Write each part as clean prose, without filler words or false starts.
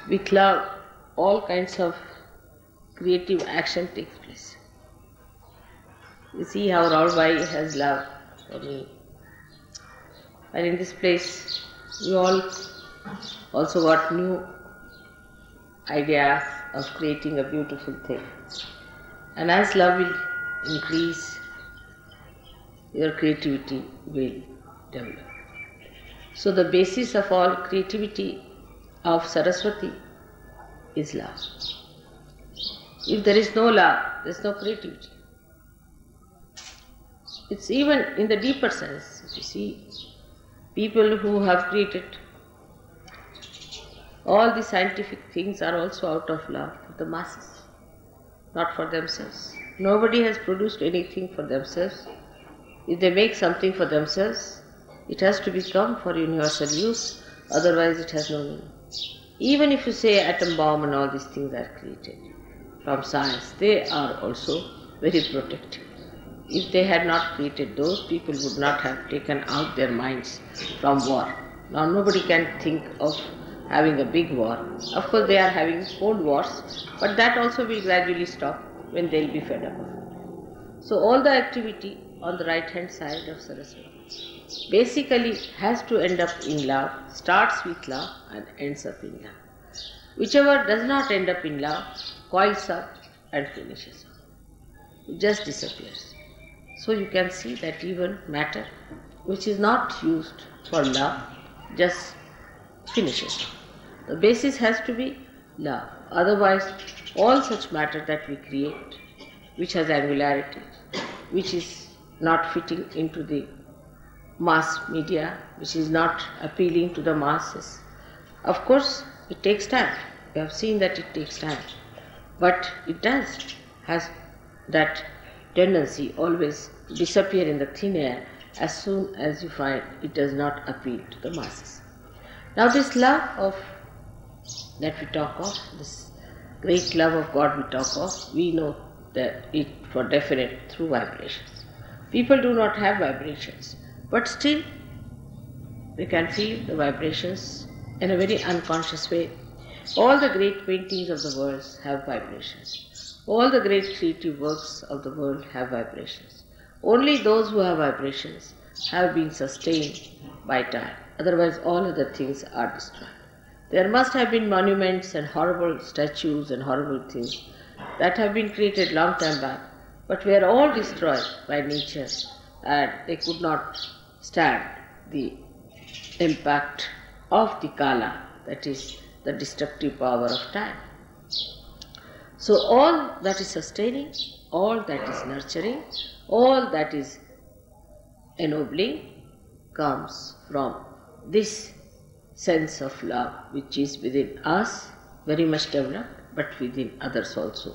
With love, all kinds of creative action takes place. You see how Raulbai has love for me. And in this place, we all also got new ideas of creating a beautiful thing. And as love will increase, your creativity will develop. So the basis of all creativity of Saraswati is love. If there is no love, there is no creativity. It's even in the deeper sense. If you see, people who have created all the scientific things are also out of love for the masses, not for themselves. Nobody has produced anything for themselves. If they make something for themselves, it has to become for universal use, otherwise it has no meaning. Even if you say atom bomb and all these things are created from science, they are also very protective. If they had not created those, people would not have taken out their minds from war. Now nobody can think of having a big war. Of course they are having cold wars, but that also will gradually stop when they will be fed up of it. So all the activity on the right hand side of Saraswati basically has to end up in love, starts with love and ends up in love. Whichever does not end up in love coils up and finishes up. It just disappears. So you can see that even matter which is not used for love just finishes. The basis has to be love. Otherwise all such matter that we create, which has angularity, which is not fitting into the mass media, which is not appealing to the masses. Of course, it takes time. We have seen that it takes time. But it has that tendency always to disappear in the thin air as soon as you find it does not appeal to the masses. Now this love of that we talk of, this great love of God we talk of, we know that it for definite through vibrations. People do not have vibrations, but still we can feel the vibrations in a very unconscious way. All the great paintings of the world have vibrations. All the great creative works of the world have vibrations. Only those who have vibrations have been sustained by time. Otherwise all other things are destroyed. There must have been monuments and horrible statues and horrible things that have been created long time back, but were all destroyed by nature and they could not stand the impact of the Kala, that is the destructive power of time. So all that is sustaining, all that is nurturing, all that is ennobling comes from this sense of love which is within us, very much developed, but within others also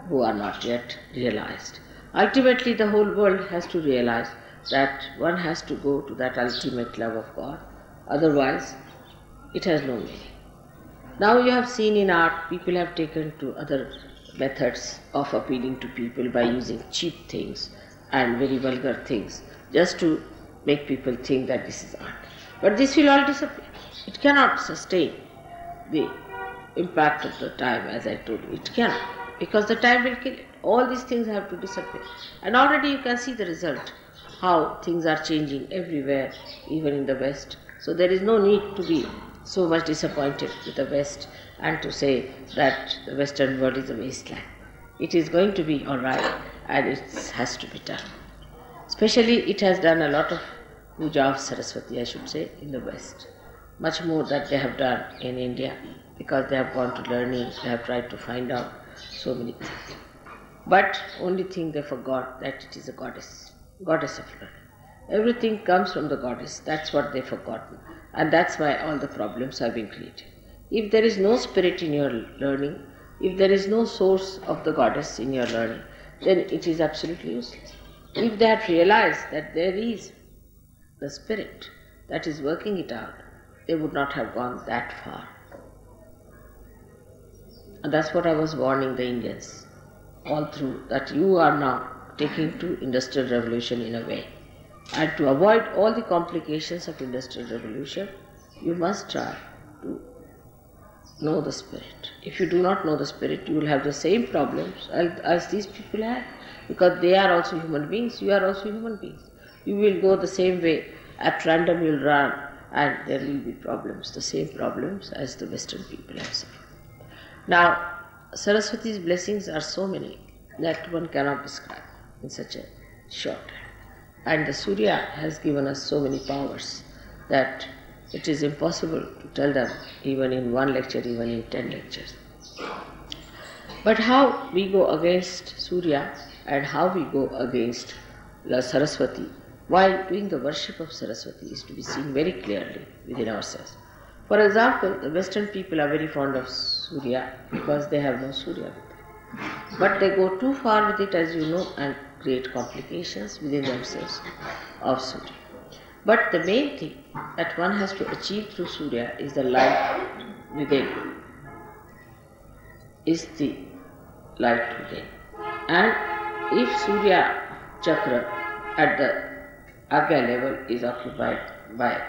who are not yet realized. Ultimately the whole world has to realize that one has to go to that ultimate love of God, otherwise it has no meaning. Now you have seen in art, people have taken to other methods of appealing to people by using cheap things and very vulgar things, just to make people think that this is art. But this will all disappear. It cannot sustain the impact of the time, as I told you. It cannot, because the time will kill it. All these things have to disappear. And already you can see the result, how things are changing everywhere, even in the West. So there is no need to be so much disappointed with the West and to say that the Western world is a wasteland. It is going to be all right, and it has to be done. Especially it has done a lot of puja of Saraswati, I should say, in the West. Much more that they have done in India, because they have gone to learning, they have tried to find out so many things. But only thing they forgot, that it is a goddess of learning. Everything comes from the goddess, that's what they've forgotten. And that's why all the problems have been created. If there is no spirit in your learning, if there is no source of the goddess in your learning, then it is absolutely useless. If they had realized that there is the spirit that is working it out, they would not have gone that far. And that's what I was warning the Indians all through, that you are now taking to industrial revolution in a way. And to avoid all the complications of industrial revolution, you must try to know the spirit. If you do not know the spirit, you will have the same problems as these people had, because they are also human beings, you are also human beings. You will go the same way, at random you will run, and there will be problems, the same problems as the Western people have suffered. Now, Saraswati's blessings are so many that one cannot describe in such a short time. And the Surya has given us so many powers that it is impossible to tell them even in one lecture, even in 10 lectures. But how we go against Surya and how we go against the Saraswati while doing the worship of Saraswati is to be seen very clearly within ourselves. For example, the Western people are very fond of Surya because they have no Surya with them. But they go too far with it, as you know, and create complications within themselves of Surya. But the main thing that one has to achieve through Surya is the light within. Is the light within. And if Surya Chakra at the Agya level is occupied by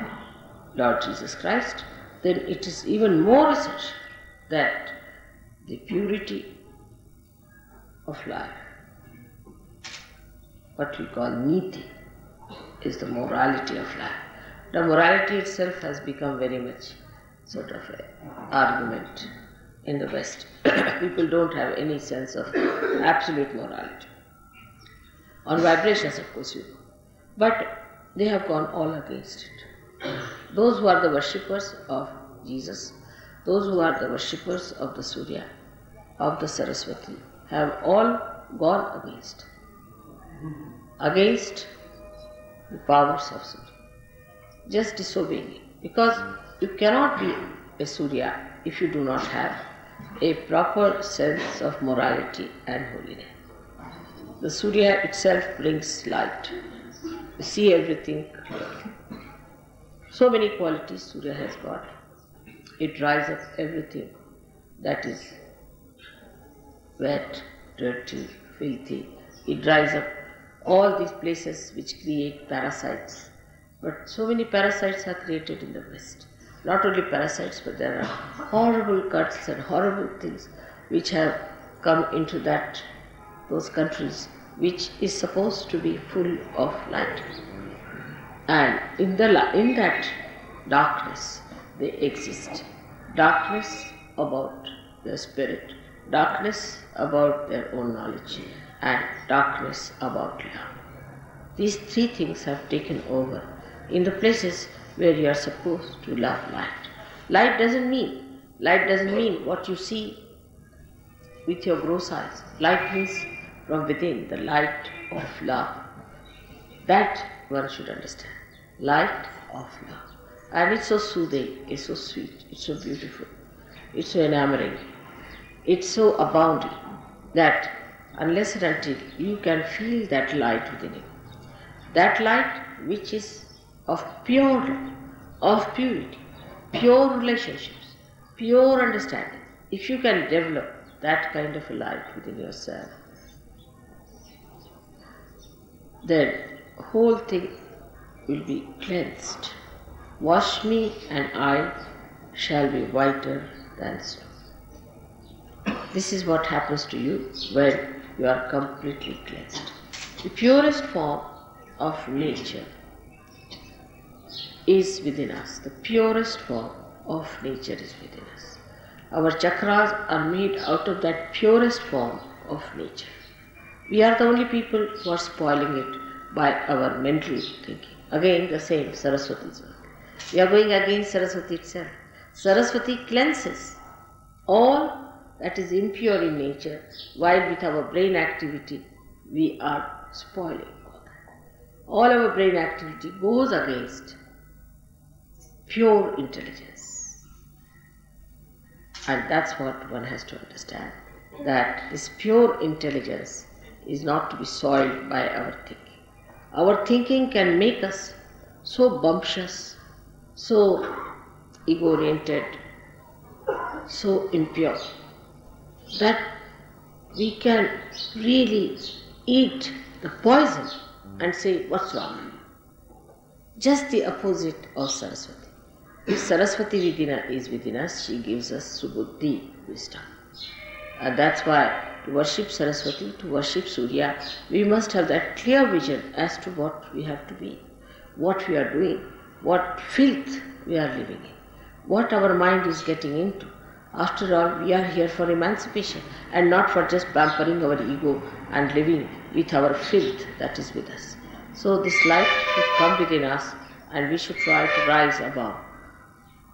Lord Jesus Christ, then it is even more essential that the purity of life, what we call niti, is the morality of life. The morality itself has become very much sort of an argument in the West. People don't have any sense of absolute morality. On vibrations, of course, you know. But they have gone all against it. Those who are the worshippers of Jesus, those who are the worshippers of the Surya, of the Saraswati, have all gone against the powers of Surya, just disobeying it. Because you cannot be a Surya if you do not have a proper sense of morality and holiness. The Surya itself brings light. You see everything clearly. So many qualities Surya has got. It dries up everything that is wet, dirty, filthy. It dries up all these places which create parasites. But so many parasites are created in the West. Not only parasites, but there are horrible cuts and horrible things which have come into those countries which is supposed to be full of light. And in that darkness they exist. Darkness about their spirit, darkness about their own knowledge, and darkness about love. These three things have taken over in the places where you are supposed to love light. Light doesn't mean what you see with your gross eyes. Light means from within, the light of love. That one should understand. Light of love. And it's so soothing, it's so sweet, it's so beautiful, it's so enamoring, it's so abounding that unless and until you can feel that light within you, that light which is of pure love, of purity, pure relationships, pure understanding, if you can develop that kind of a light within yourself, then the whole thing will be cleansed. Wash me and I shall be whiter than snow. This is what happens to you when you are completely cleansed. The purest form of nature is within us. The purest form of nature is within us. Our chakras are made out of that purest form of nature. We are the only people who are spoiling it by our mental thinking. Again, the same Saraswati's work. We are going against Saraswati itself. Saraswati cleanses all that is impure in nature, while with our brain activity we are spoiling all that. All our brain activity goes against pure intelligence. And that's what one has to understand, that this pure intelligence is not to be soiled by our thinking. Our thinking can make us so bumptious, so ego-oriented, so impure, that we can really eat the poison and say, what's wrong? Just the opposite of Saraswati. If Saraswati is within us, she gives us Subuddhi, wisdom. And that's why to worship Saraswati, to worship Surya, we must have that clear vision as to what we have to be, what we are doing, what filth we are living in, what our mind is getting into. After all, we are here for emancipation and not for just pampering our ego and living with our filth that is with us. So this light should come within us and we should try to rise above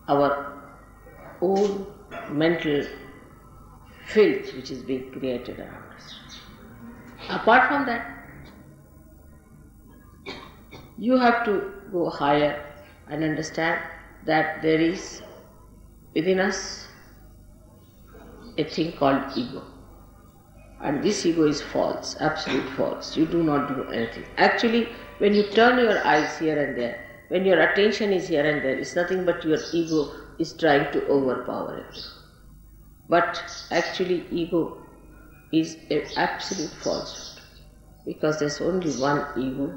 our own mental filth which is being created around us. Apart from that, you have to go higher and understand that there is within us a thing called ego. And this ego is false, absolute false. You do not do anything. Actually, when you turn your eyes here and there, when your attention is here and there, it's nothing but your ego is trying to overpower everything. But actually, ego is an absolute falsehood, because there's only one ego,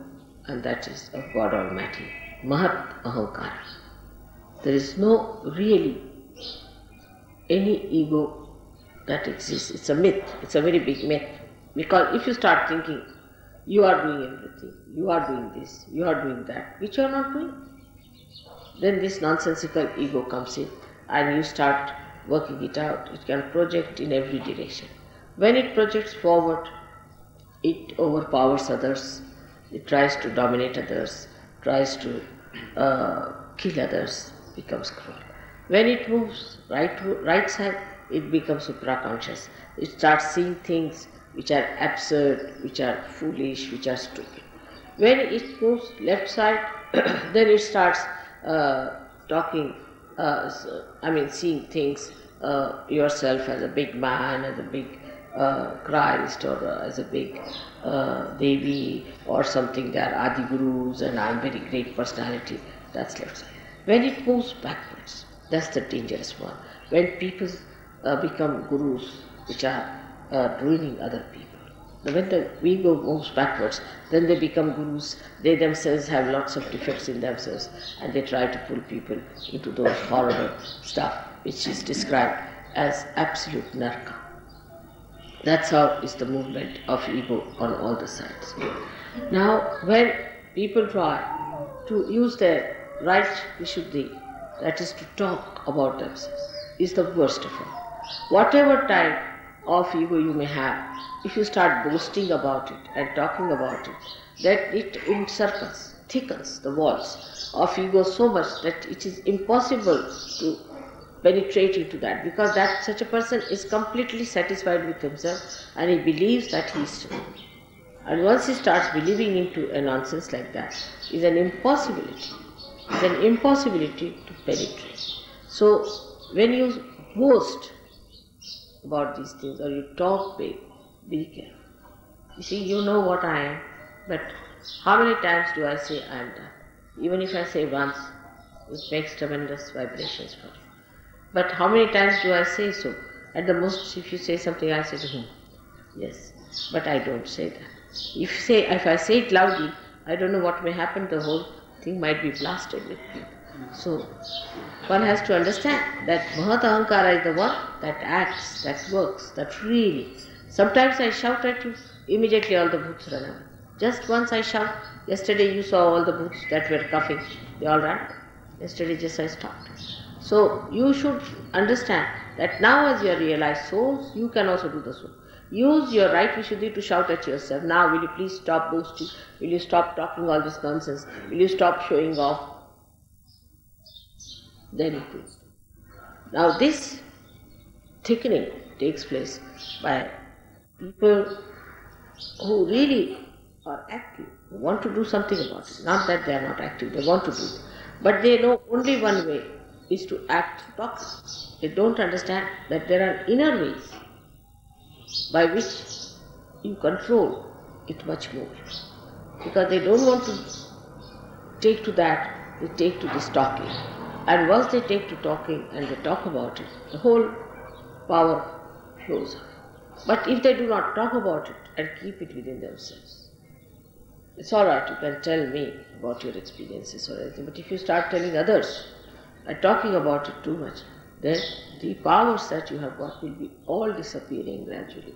and that is of God Almighty, Mahat Ahankara. There is no really any ego that exists. It's a myth, it's a very big myth. Because if you start thinking, you are doing everything, you are doing this, you are doing that, which you are not doing, then this nonsensical ego comes in and you start working it out. It can project in every direction. When it projects forward, it overpowers others, it tries to dominate others, tries to kill others, becomes cruel. When it moves right side, it becomes supraconscious. It starts seeing things which are absurd, which are foolish, which are stupid. When it moves left side, then it starts seeing things yourself as a big man, as a big Christ, or as a big Devi, or something. They are Adi Gurus and I am very great personality. That's left side. When it moves backwards, that's the dangerous one. When people become gurus, which are ruining other people. When the ego moves backwards, then they become gurus. They themselves have lots of defects in themselves, and they try to pull people into those horrible stuff which is described as absolute narka. That's how is the movement of ego on all the sides. Now, when people try to use their right vishuddhi, that is to talk about themselves, is the worst of all. Whatever type of ego you may have, if you start boasting about it and talking about it, that it encircles, thickens the walls of ego so much that it is impossible to penetrate into that, because that such a person is completely satisfied with himself and he believes that he is true. And once he starts believing into a nonsense like that, is an impossibility. It's an impossibility to penetrate. So when you boast about these things or you talk big, be careful. You see, you know what I am, but how many times do I say I am that? Even if I say once, it makes tremendous vibrations for you. But how many times do I say so? At the most, if you say something, I say, yes, but I don't say that. If I say it loudly, I don't know what may happen. The whole thing might be blasted with people. So one has to understand that Mahat Ahankara is the one that acts, that works, that really. Sometimes I shout at you, immediately all the bhoots run away. Just once I shout. Yesterday you saw all the bhoots that were coughing, they all ran. Yesterday just I stopped. So you should understand that now as you are realized souls, you can also do the same. Use your right vishuddhi to shout at yourself. Now will you please stop boasting? Will you stop talking all this nonsense? Will you stop showing off? Then it is. Now this thickening takes place by people who really are active, who want to do something about it. Not that they are not active, they want to do it. But they know only one way is to act talking. They don't understand that there are inner ways by which you control it much more. Because they don't want to take to that, they take to this talking. And once they take to talking and they talk about it, the whole power flows out. But if they do not talk about it and keep it within themselves, it's all right, you can tell me about your experiences or anything, but if you start telling others, and talking about it too much, then the powers that you have got will be all disappearing gradually.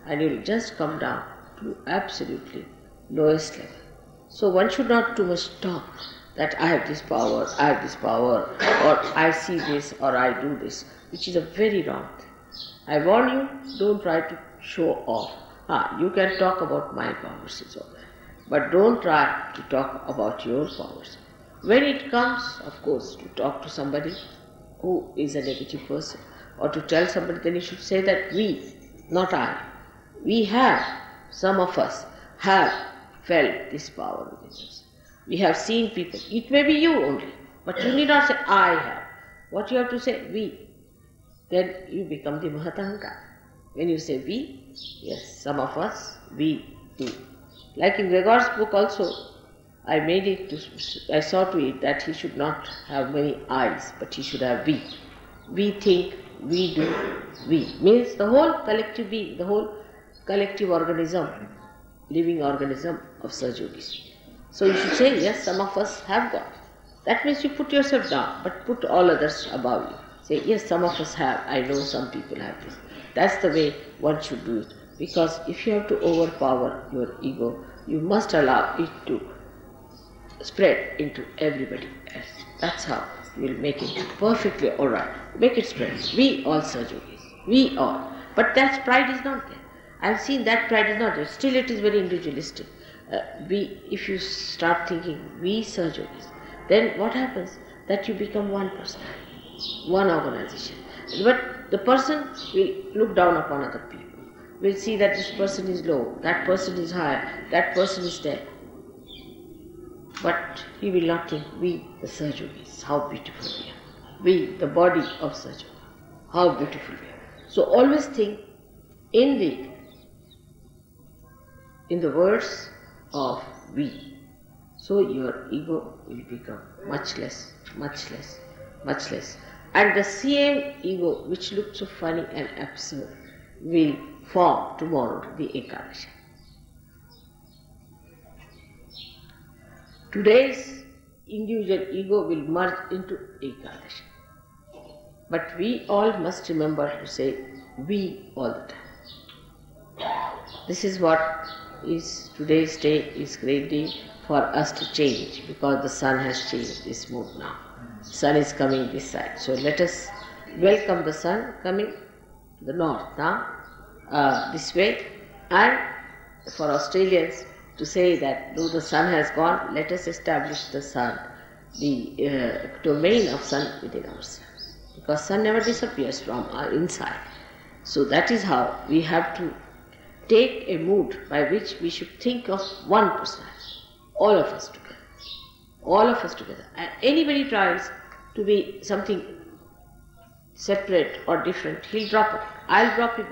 And you will just come down to absolutely lowest level. So one should not too much talk that I have this power, I have this power, or I see this, or I do this, which is a very wrong thing. I warn you, don't try to show off. You can talk about my powers, it's all right. But don't try to talk about your powers. When it comes, of course, to talk to somebody who is a negative person, or to tell somebody, then you should say that we, not I, we have, some of us have felt this power within us. We have seen people, it may be you only, but you need not say I have. What you have to say, we. Then you become the Mahatahankara. When you say we, yes, some of us, we do. Like in Gregor's book also, I saw to it that he should not have many I's, but he should have we. We think, we do, we. Means the whole collective being, the whole collective organism, living organism of Sahaja-yogis. So you should say, yes, some of us have got. That means you put yourself down, but put all others above you. Say, yes, some of us have, I know some people have this. That's the way one should do it. Because if you have to overpower your ego, you must allow it to spread into everybody else. That's how you will make it perfectly alright. Make it spread. We all Sahaja-yogis. We all. But that pride is not there. I have seen that pride is not there. Still it is very individualistic. If you start thinking we Sahaja-yogis, then what happens? That you become one person, one organization. But the person will look down upon other people. Will see that this person is low, that person is high, that person is there. But he will not think, we the Sahaja-yogis, how beautiful we are. We, the body of Sahaja, how beautiful we are. So always think in the words of we. So your ego will become much less, much less, much less. And the same ego which looked so funny and absurd will form tomorrow, the Ekadashi. Today's individual ego will merge into Ekadashi. But we all must remember to say we all the time. This is what is today's day is great day for us to change, because the sun has changed its mood now. Sun is coming this side. So let us welcome the sun coming to the north now, this way. And for Australians to say that though the sun has gone, let us establish the sun, the domain of sun within ourselves. Because sun never disappears from our inside. So that is how we have to take a mood by which we should think of one personality, all of us together. All of us together. And anybody tries to be something separate or different, he'll drop it. I'll drop him.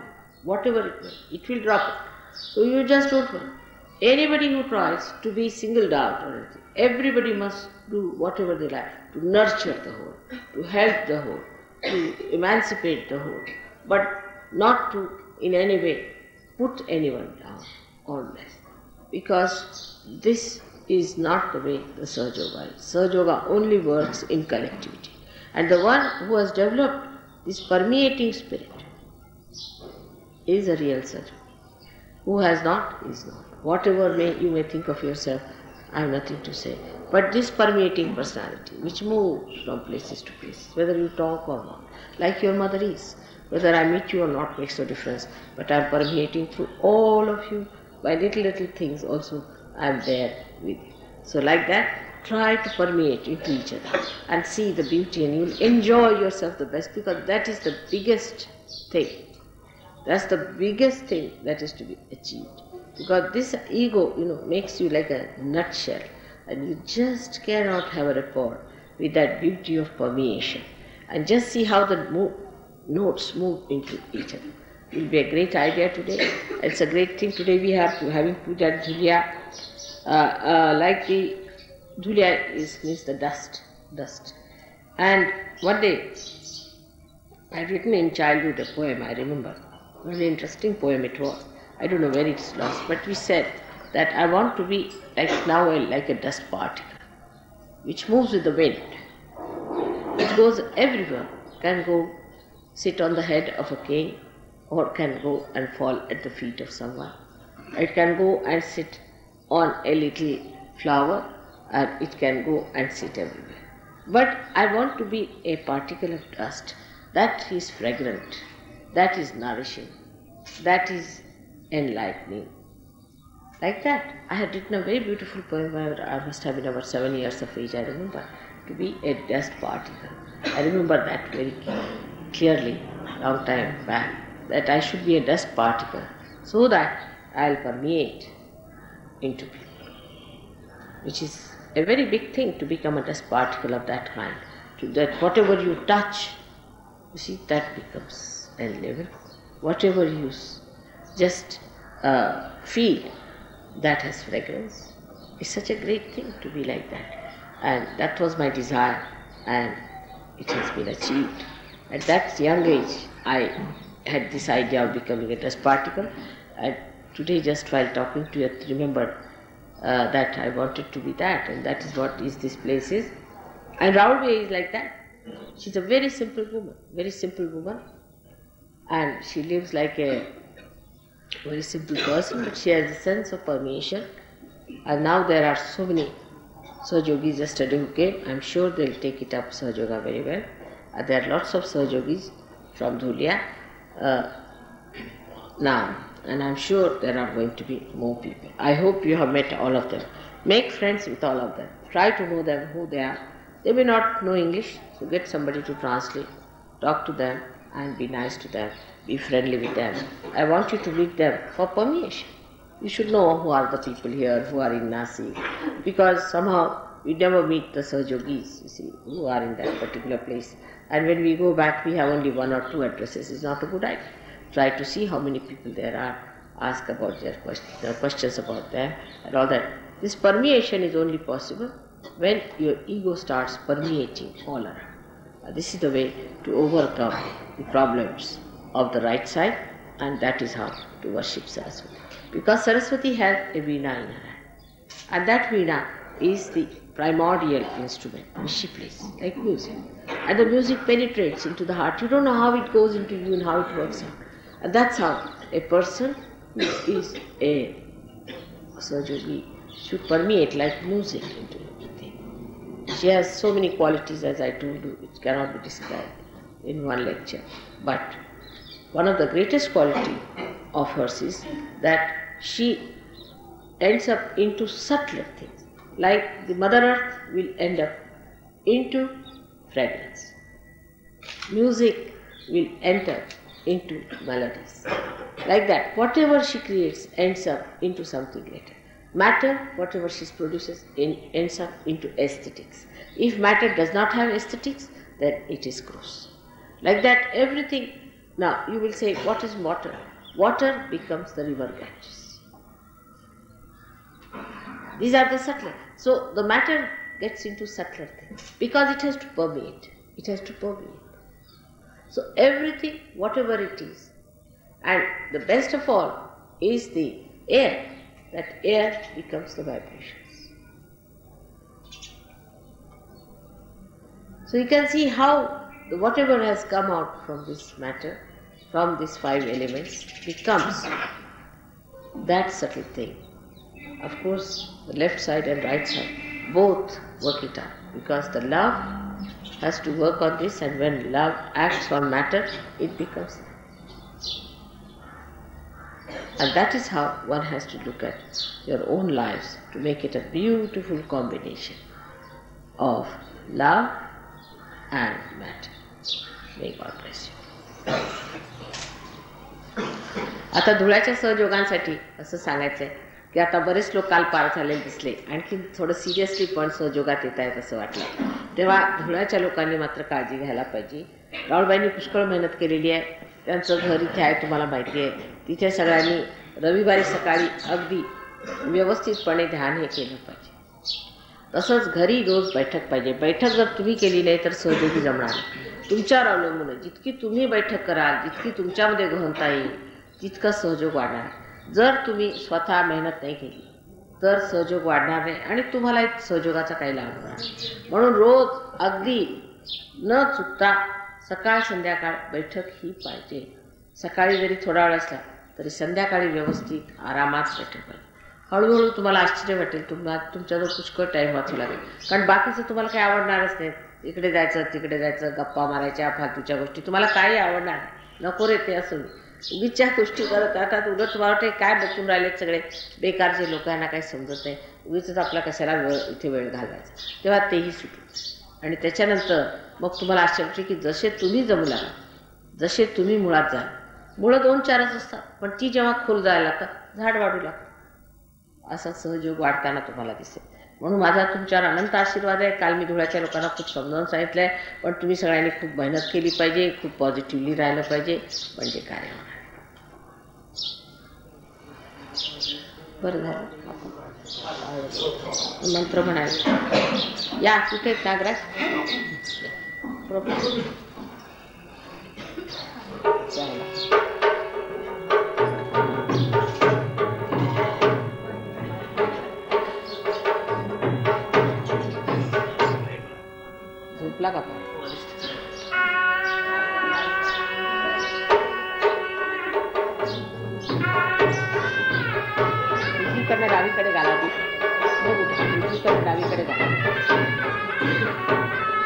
Whatever it may, it will drop it. So you just don't worry. Anybody who tries to be singled out or anything, everybody must do whatever they like to nurture the whole, to help the whole, to emancipate the whole, but not to in any way put anyone down or less. Because this is not the way the Sahaja Yoga is. Sahaja Yoga only works in collectivity. And the one who has developed this permeating spirit is a real Sahaja. Who has not, is not. Whatever you may think of yourself, I have nothing to say. But this permeating personality, which moves from places to places, whether you talk or not, like your mother is. Whether I meet you or not makes no difference, but I am permeating through all of you. By little things also, I am there with you. So like that, try to permeate into each other and see the beauty, and you will enjoy yourself the best, because that is the biggest thing. That's the biggest thing that is to be achieved. Because this ego, makes you like a nutshell, and you just cannot have a rapport with that beauty of permeation. And just see how the notes move into each other. It will be a great idea today. It's a great thing today we have to having puja dhulya. Like the dhulya means the dust. And one day I had written in childhood a poem, I remember. Very interesting poem it was. I don't know where it's lost, but we said that I want to be like now like a dust particle, which moves with the wind. which goes everywhere, can go sit on the head of a king, or can go and fall at the feet of someone. It can go and sit on a little flower, and it can go and sit everywhere. But I want to be a particle of dust that is fragrant, that is nourishing, that is enlightening. Like that, I had written a very beautiful poem. I must have been about 7 years of age, I remember, to be a dust particle. I remember that very clearly, long time back, that I should be a dust particle so that I'll permeate into people, which is a very big thing to become a dust particle of that kind. To that whatever you touch, you see, that becomes a level. Whatever you just feel, that has fragrance. It's such a great thing to be like that. And that was my desire, and it has been achieved. At that young age, I had this idea of becoming a dust particle, and today, just while talking to you, I remembered that I wanted to be that, and that is what this place is. And Rahul Bhai is like that. She's a very simple woman, and she lives like a very simple person, but she has a sense of permeation. And now there are so many Sahajogis yesterday who came. I'm sure they'll take it up, Sahajoga, very well. There are lots of Sahajogis from Dhulia now, and I'm sure there are going to be more people. I hope you have met all of them. Make friends with all of them. Try to know them, who they are. They may not know English, so get somebody to translate. Talk to them and be nice to them. Be friendly with them. I want you to meet them for permeation. You should know who are the people here, who are in Nasik, because somehow we never meet the Sahajogis, you see, who are in that particular place. And when we go back, we have only 1 or 2 addresses. It's not a good idea. Try to see how many people there are. Ask about their questions about them and all that. This permeation is only possible when your ego starts permeating all around. This is the way to overcome the problems of the right side, and that is how to worship Saraswati. Because Saraswati has a veena in her hand, and that veena is the primordial instrument which she plays, like music. And the music penetrates into the heart. You don't know how it goes into you and how it works out. And that's how a person who is a Sahajogi should permeate like music into everything. She has so many qualities, as I told you, which cannot be described in one lecture. But one of the greatest quality of hers is that she ends up into subtler things. Like the Mother Earth will end up into fragrance. Music will enter into melodies. Like that, whatever she creates ends up into something later. Matter, whatever she produces, ends up into aesthetics. If matter does not have aesthetics, then it is gross. Like that, everything. Now, you will say, what is water? Water becomes the river Ganges. These are the subtler. So, the matter gets into subtler things because it has to permeate. It has to permeate. So, everything, whatever it is, and the best of all is the air. That air becomes the vibrations. So, you can see how whatever has come out from this matter, from these 5 elements, becomes that subtle thing. Of course, the left side and right side both work it out, because the love has to work on this, and when love acts on matter, it becomes. And that is how one has to look at your own lives to make it a beautiful combination of love and matter. May God bless you. आता धुळ्याच्या सहयोगांसाठी असं सांगायचं आहे की आता बरेच लोक काल पार झालेले दिसले, आणखी थोडं सिरियसली पण सहयोगात येत आहेत असं वाटलं. तेव्हा धुळ्याच्या लोकांनी मात्र काळजी घ्यायला पाहिजे. राहुलबाईंनी पुष्कळ मेहनत केलेली आहे. त्यांचं घर इथे आहे, तुम्हाला माहिती आहे. तिथे सगळ्यांनी रविवारी सकाळी अगदी व्यवस्थितपणे ध्यान हे केलं पाहिजे. तसंच घरी रोज बैठक पाहिजे. बैठक जर तुम्ही केली नाही तर सहयोगी जमणार नाही. तुमच्यावर अवलंबून आहे. जितकी तुम्ही बैठक कराल, जितकी तुमच्यामध्ये गहनता येईल, तितका सहयोग वाढणार. जर तुम्ही स्वतः मेहनत नाही केली तर सहयोग वाढणार नाही आणि तुम्हाला सहयोगाचा काही लाभ होणार. म्हणून रोज अगदी न चुकता सकाळ संध्याकाळ बैठक ही पाहिजे. सकाळी जरी थोडा वेळ असला तरी संध्याकाळी व्यवस्थित आरामात बैठक पाहिजे. हळूहळू तुम्हाला आश्चर्य वाटेल, तुमच्याजवळ पुष्कळ टाईम वाचू लागेल. कारण बाकीचं तुम्हाला काही आवडणारच नाही. इकडे जायचं तिकडे जायचं, गप्पा मारायच्या, फालतूच्या गोष्टी तुम्हाला काही आवडणार नाही. नको रे ते असून उगीच्या गोष्टी करत राहतात. उलट तुम्हाला वाटते काय बघून राहिलेत सगळे बेकारचे लोक, यांना काही समजत नाही, उगीच आपला कशाला इथे वेळ घालवायचा. तेव्हा तेही सुटलं. आणि त्याच्यानंतर मग तुम्हाला आश्चर्य वाटते की जसे तुम्ही जमू लागला, जसे तुम्ही मुळात जाल. मुळं 2-4च असतात, पण ती जेव्हा खोल जायला लागतात झाड वाढू लागतं. असा सहयोग वाढताना तुम्हाला दिसेल. म्हणून माझा तुमच्यावर अनंत आशीर्वाद आहे. काल मी धुळ्याच्या लोकांना खूप समजावून सांगितलं आहे, पण तुम्ही सगळ्यांनी खूप मेहनत केली पाहिजे, खूप पॉझिटिव्हली राहिलं पाहिजे, म्हणजे कार्य होणार. बरं झालं मंत्र म्हणाले. या कुठे नागराज झोपला का? उजवीकडनं डावीकडे घाला. उजवीकडनं डावीकडे घाला.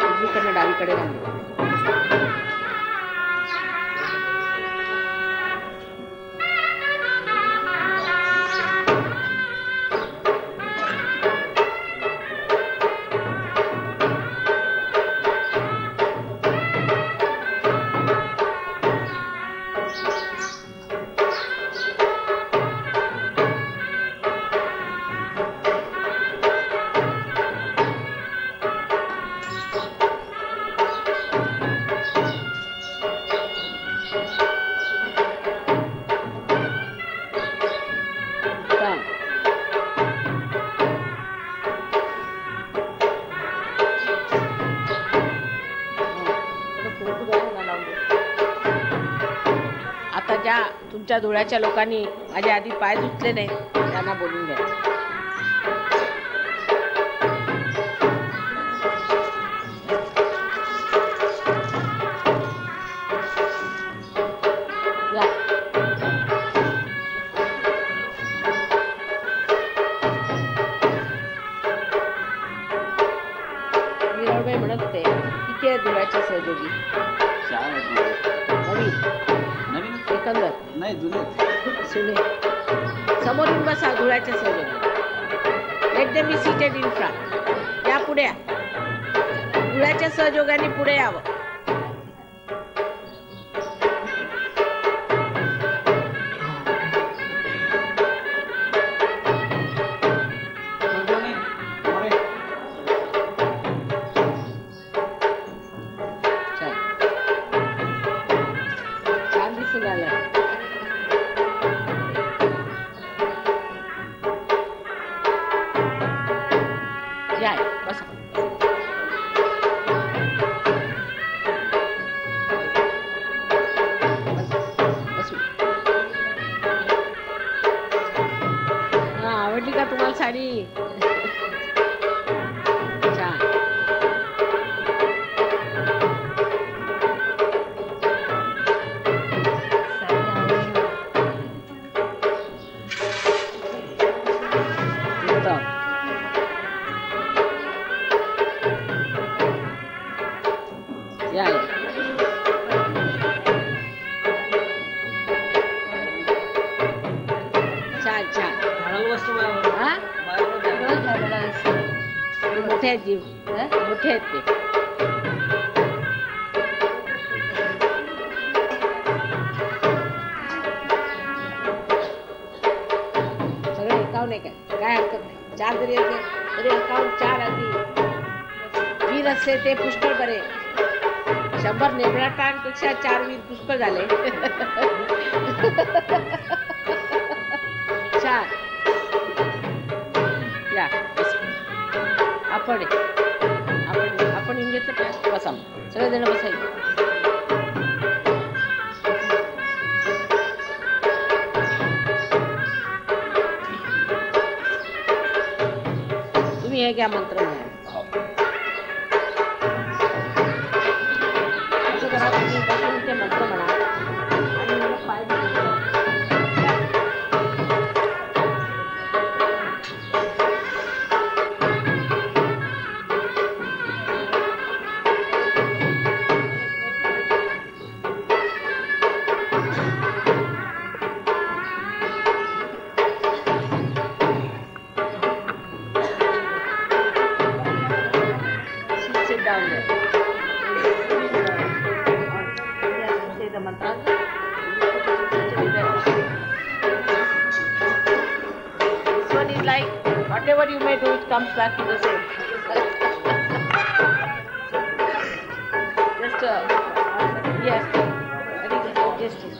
उजवीकडनं डावीकडे घाला. आता ज्या तुमच्या धुळ्याच्या लोकांनी माझ्या आधी पाय धुतले नाही त्यांना बोलून द्यायचं. विरळबाई म्हणत होते किती आहे धुळ्याच्या सहयोगी? नवीन एकंदर नाही जुने. समोर येऊन बसा धुळ्याच्या सहयोगी. Let them be seated in front. या पुढे या. धुळ्याच्या सहयोगाने पुढे यावं. आवडली का तुम्हाला साडी? छान. या छान छान. मोठे आहेत जीव, मोठे आहेत ते. सगळे एकावन्न एक आहे, काय हरकत नाही. 4 जरी असले तरी 4 अगदी वीर असले ते पुष्कळ बरे. 100 नेबराटांपेक्षा 4 वीर पुष्कळ झाले. छान. या आपण येऊन घेतलं का? बसा सगळेजण बसायचे. तुम्ही हे घ्या मंत्र म्हणा. This one is like whatever you may do, it comes back to the same. Just yes, very good. Yes, yes.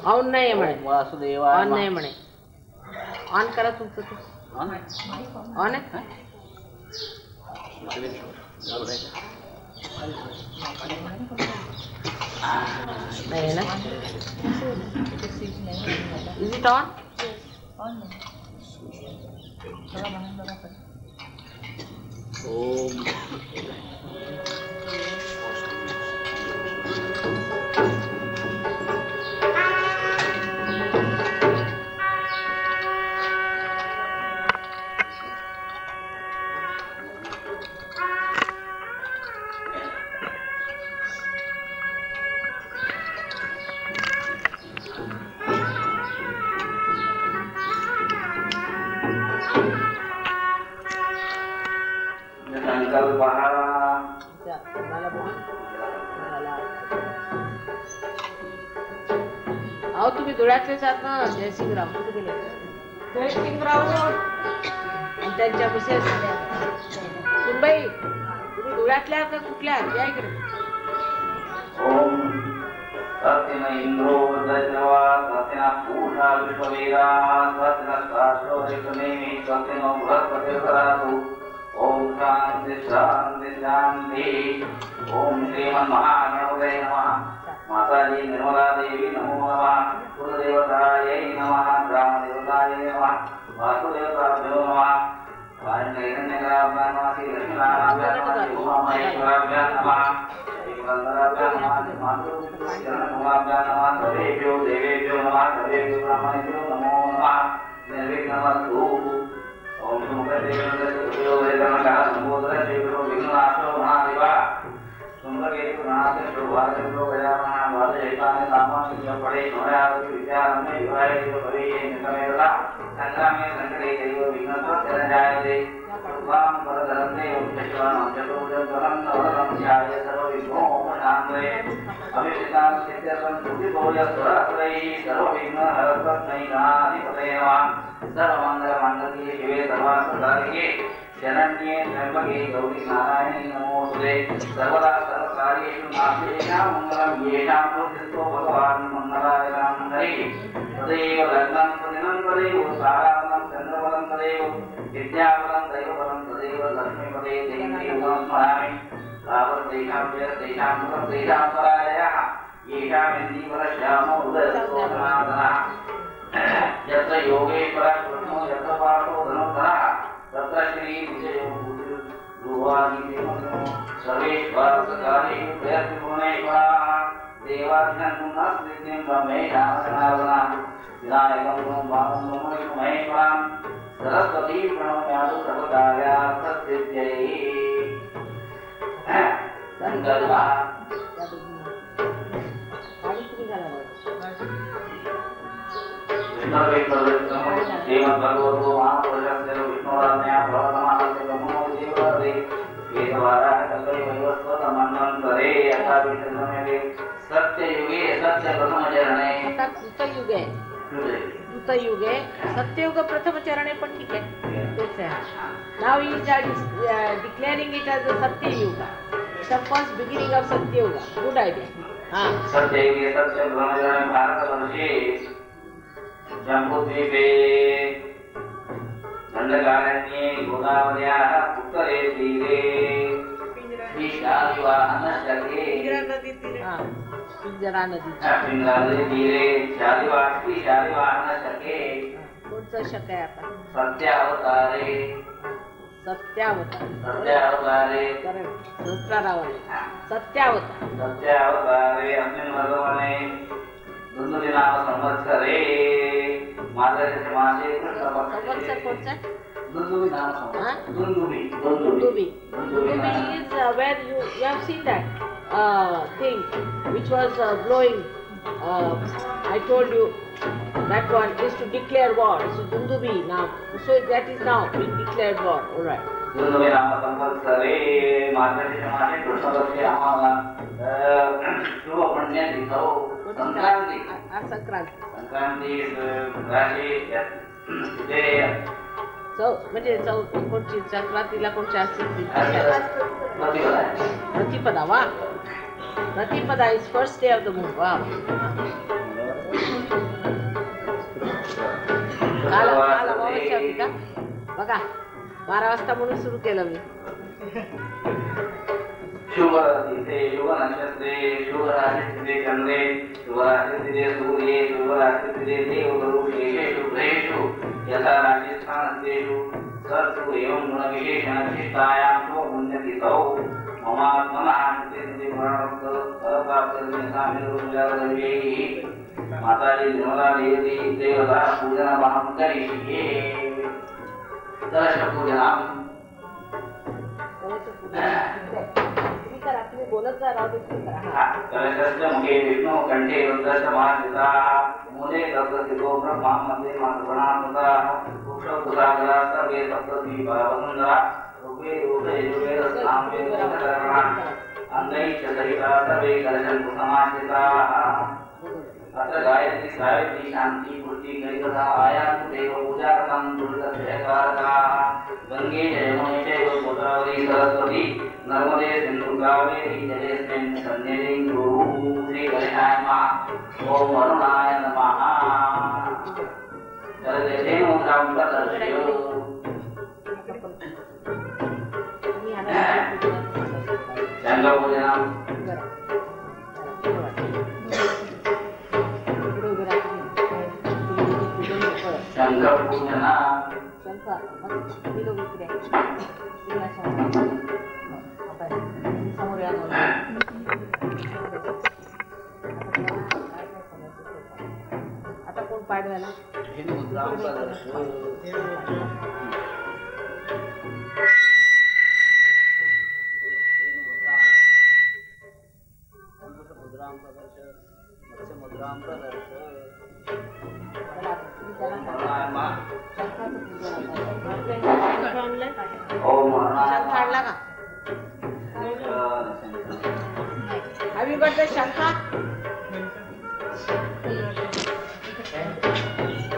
On नाही म्हणे, ऑन नाही म्हणे. ऑन करा तुमचं ते. ऑन आहे नाही ना. Is it on? ओम अहो तुम्ही धुळ्यातलेच आहात ना, जयसिंगराव कुठे गेले? जयसिंगराव आणि त्यांच्या मिसेस सुनबाई, तुम्ही धुळ्यातल्या आहात का कुठल्या? या इकडे. ओम सत्यन इंद्रो दशवा सत्यन पूषा विश्ववेदा सत्यन शास्त्रो रिकनेमि सत्यन बृहस्पति करातु. ओम शांति शांति शांति. ओम श्रीमन महागणपतये नमः. माताजी निर्मला देवी नमो नमः. कुलदेवतायै नमः. ग्रामदेवतायै नमः. वासुदेवताभ्यो नमः. वारणैरण्यकराभ्यां नमः. श्रीलक्ष्मीनारायणाभ्यां नमः. उमामहेश्वराभ्यां नमः. श्रीवल्लभाभ्यां नमः. चरणकमलाभ्यां नमः. सर्वेभ्यो देवेभ्यो नमः. सर्वेभ्यो ब्राह्मणेभ्यो नमो नमः. निर्विघ्नमस्तु. ओम सुमुखदेवदेवो वेदनकाल नमोदर श्रीगुरु विघ्ननाशो महादेवा. सुंदरकेतु प्रणाम शुभवादितो गजानना वादयतानि सामान्य पड़े नोयावति विचारमे विवाहे परि निकमेला संग्रामे संकटे देव विघ्नतो चरणायते. सुभां परधरते उपशवानं चतुर्दशं नवरं ध्याये सर्वविघ्नोपशान्तये. अभिषेकां सिद्ध्यर्थं स्तुतिभूयस्वरस्वै सर्वविघ्नहरस्मै गणाधिपतये नमः. सर्वमङ्गलमाङ्गल्ये शिवे सर्वार्थसाधिके शरण्ये त्र्यंबके गौरी नारायणी नमोस्तुते. सर्वदा सर्वकार्येषु नास्तेषां मङ्गलं येषां प्रसिद्धो भगवान् मङ्गलाय हरि. तदेव लग्नं सुदिनं तदेव सारावनं चन्द्रबलं तदेव विद्याबलं दैवबलं तदेव लक्ष्मीपदे देवीं स्मरामि. तावत्तेषां जयस्तेषां सुखस्तेषां पराजयः येषामिन्दीवरश्यामो उदयसोमनाथः सिद्धिं ब्रह्मेशासनावनां विनायकं ब्रह्माणं महेश्वरां सरस्वती प्रणम्यादु सर्वकार्यार्थसिद्ध्यै संकल्पः श्रीमद्भगवतो महापुरुषस्य विष्णुराज्ञया प्रवर्तमानस्य ब्रह्मोपदेशे वेदवाराः कल्पयवस्वतमन्वन्तरे यथा विष्णुसमये सत्ययुगे सत्यप्रथमचरणे कृतयुगे सत्ययुग प्रथम चरणे पण ठीक आहे. Now is declaring it as a Satyayuga. The first beginning of Satyuga. Good idea. सत्ययुगे सत्यप्रथमचरणे भारतवर्षे जम्बूद्वीपे दण्डकारण्ये गोदावर्याः उत्तरे तीरे शालिवाहनशके पिंजरा नदी तीरे शालिवाहनशके कोणतं शक आहे आता? सत्यावतारे सहस्रारावले सत्यावतारे अस्मिन् भगवने दुन्दुभिनाम संवत्सरे मार्गशीर्ष मासे संवत्सर कोणचा? दुन्दुभि नाम संवत्सर. Dundubi is where you have seen that thing which was blowing. I told you that one is to declare war. So Dundubi now. So that is now being declared war. All right. दुन्दुभि नाम संवत्सरे मार्गशीर्ष मासे कृष्णपक्षे आम्हाला शुभ पुण्यतिथौ संक्रांती राशी म्हणजे कोणची संक्रांतीला कोणची असते? प्रतिपदा. वा, प्रतिपदा is first day of the moon. वा, काल अमावस्या होती का बघा. 12 वाजता म्हणून सुरू केलं मी. शुभ तिथे शुभ नक्षत्रे शुभ राशीस्थिते चंद्रे शुभ राशीस्थिते सूर्ये शुभ राशीस्थिते देवगुरु शेषे शुभ्रेषु यथा राजस्थानस्तेषु सर्वसु एवं गुणविशेषण विशिष्टायां शुभ पुण्यतिथौ ममात्मनः कृते प्राप्त सर्वप्राप्तनिसामिरुजारदेवी माताजी निर्मला देवी देवता पूजनमहं करिष्ये. कलशपूजनम् कलशस्य मुखे विष्णु कंठे रुद्रस्य महासिताः मूले तत्स्थितो ब्रह्मा मध्ये मातृगणामृताः कुक्षौतुसागरा सर्वे सप्तद्वीपा वसुन्धरा रूपे रूपे युगेरस्नां वेदकर्मणा अङ्गैश्च सहिता सर्वे कलशन्तु समाश्रिताः. अत्र गायत्री सावित्री शांति पूर्ति गैरथा आयातु देव पूजार्थं दुर्गभयकारकाः गंगे यमुने चैव गोदावरी सरस्वती नर्मदे सिन्धु कावेरी जलेस्मिन् सन्निधिं कुरु. श्री गणेशाय नमः. ओम वरुणाय नमः. जलदेशेन मुद्रां प्रदर्शय. शङ्खपूजनम् शंखपूजना समोर या. आता कोण पाडवायला? Have you got the Shankha?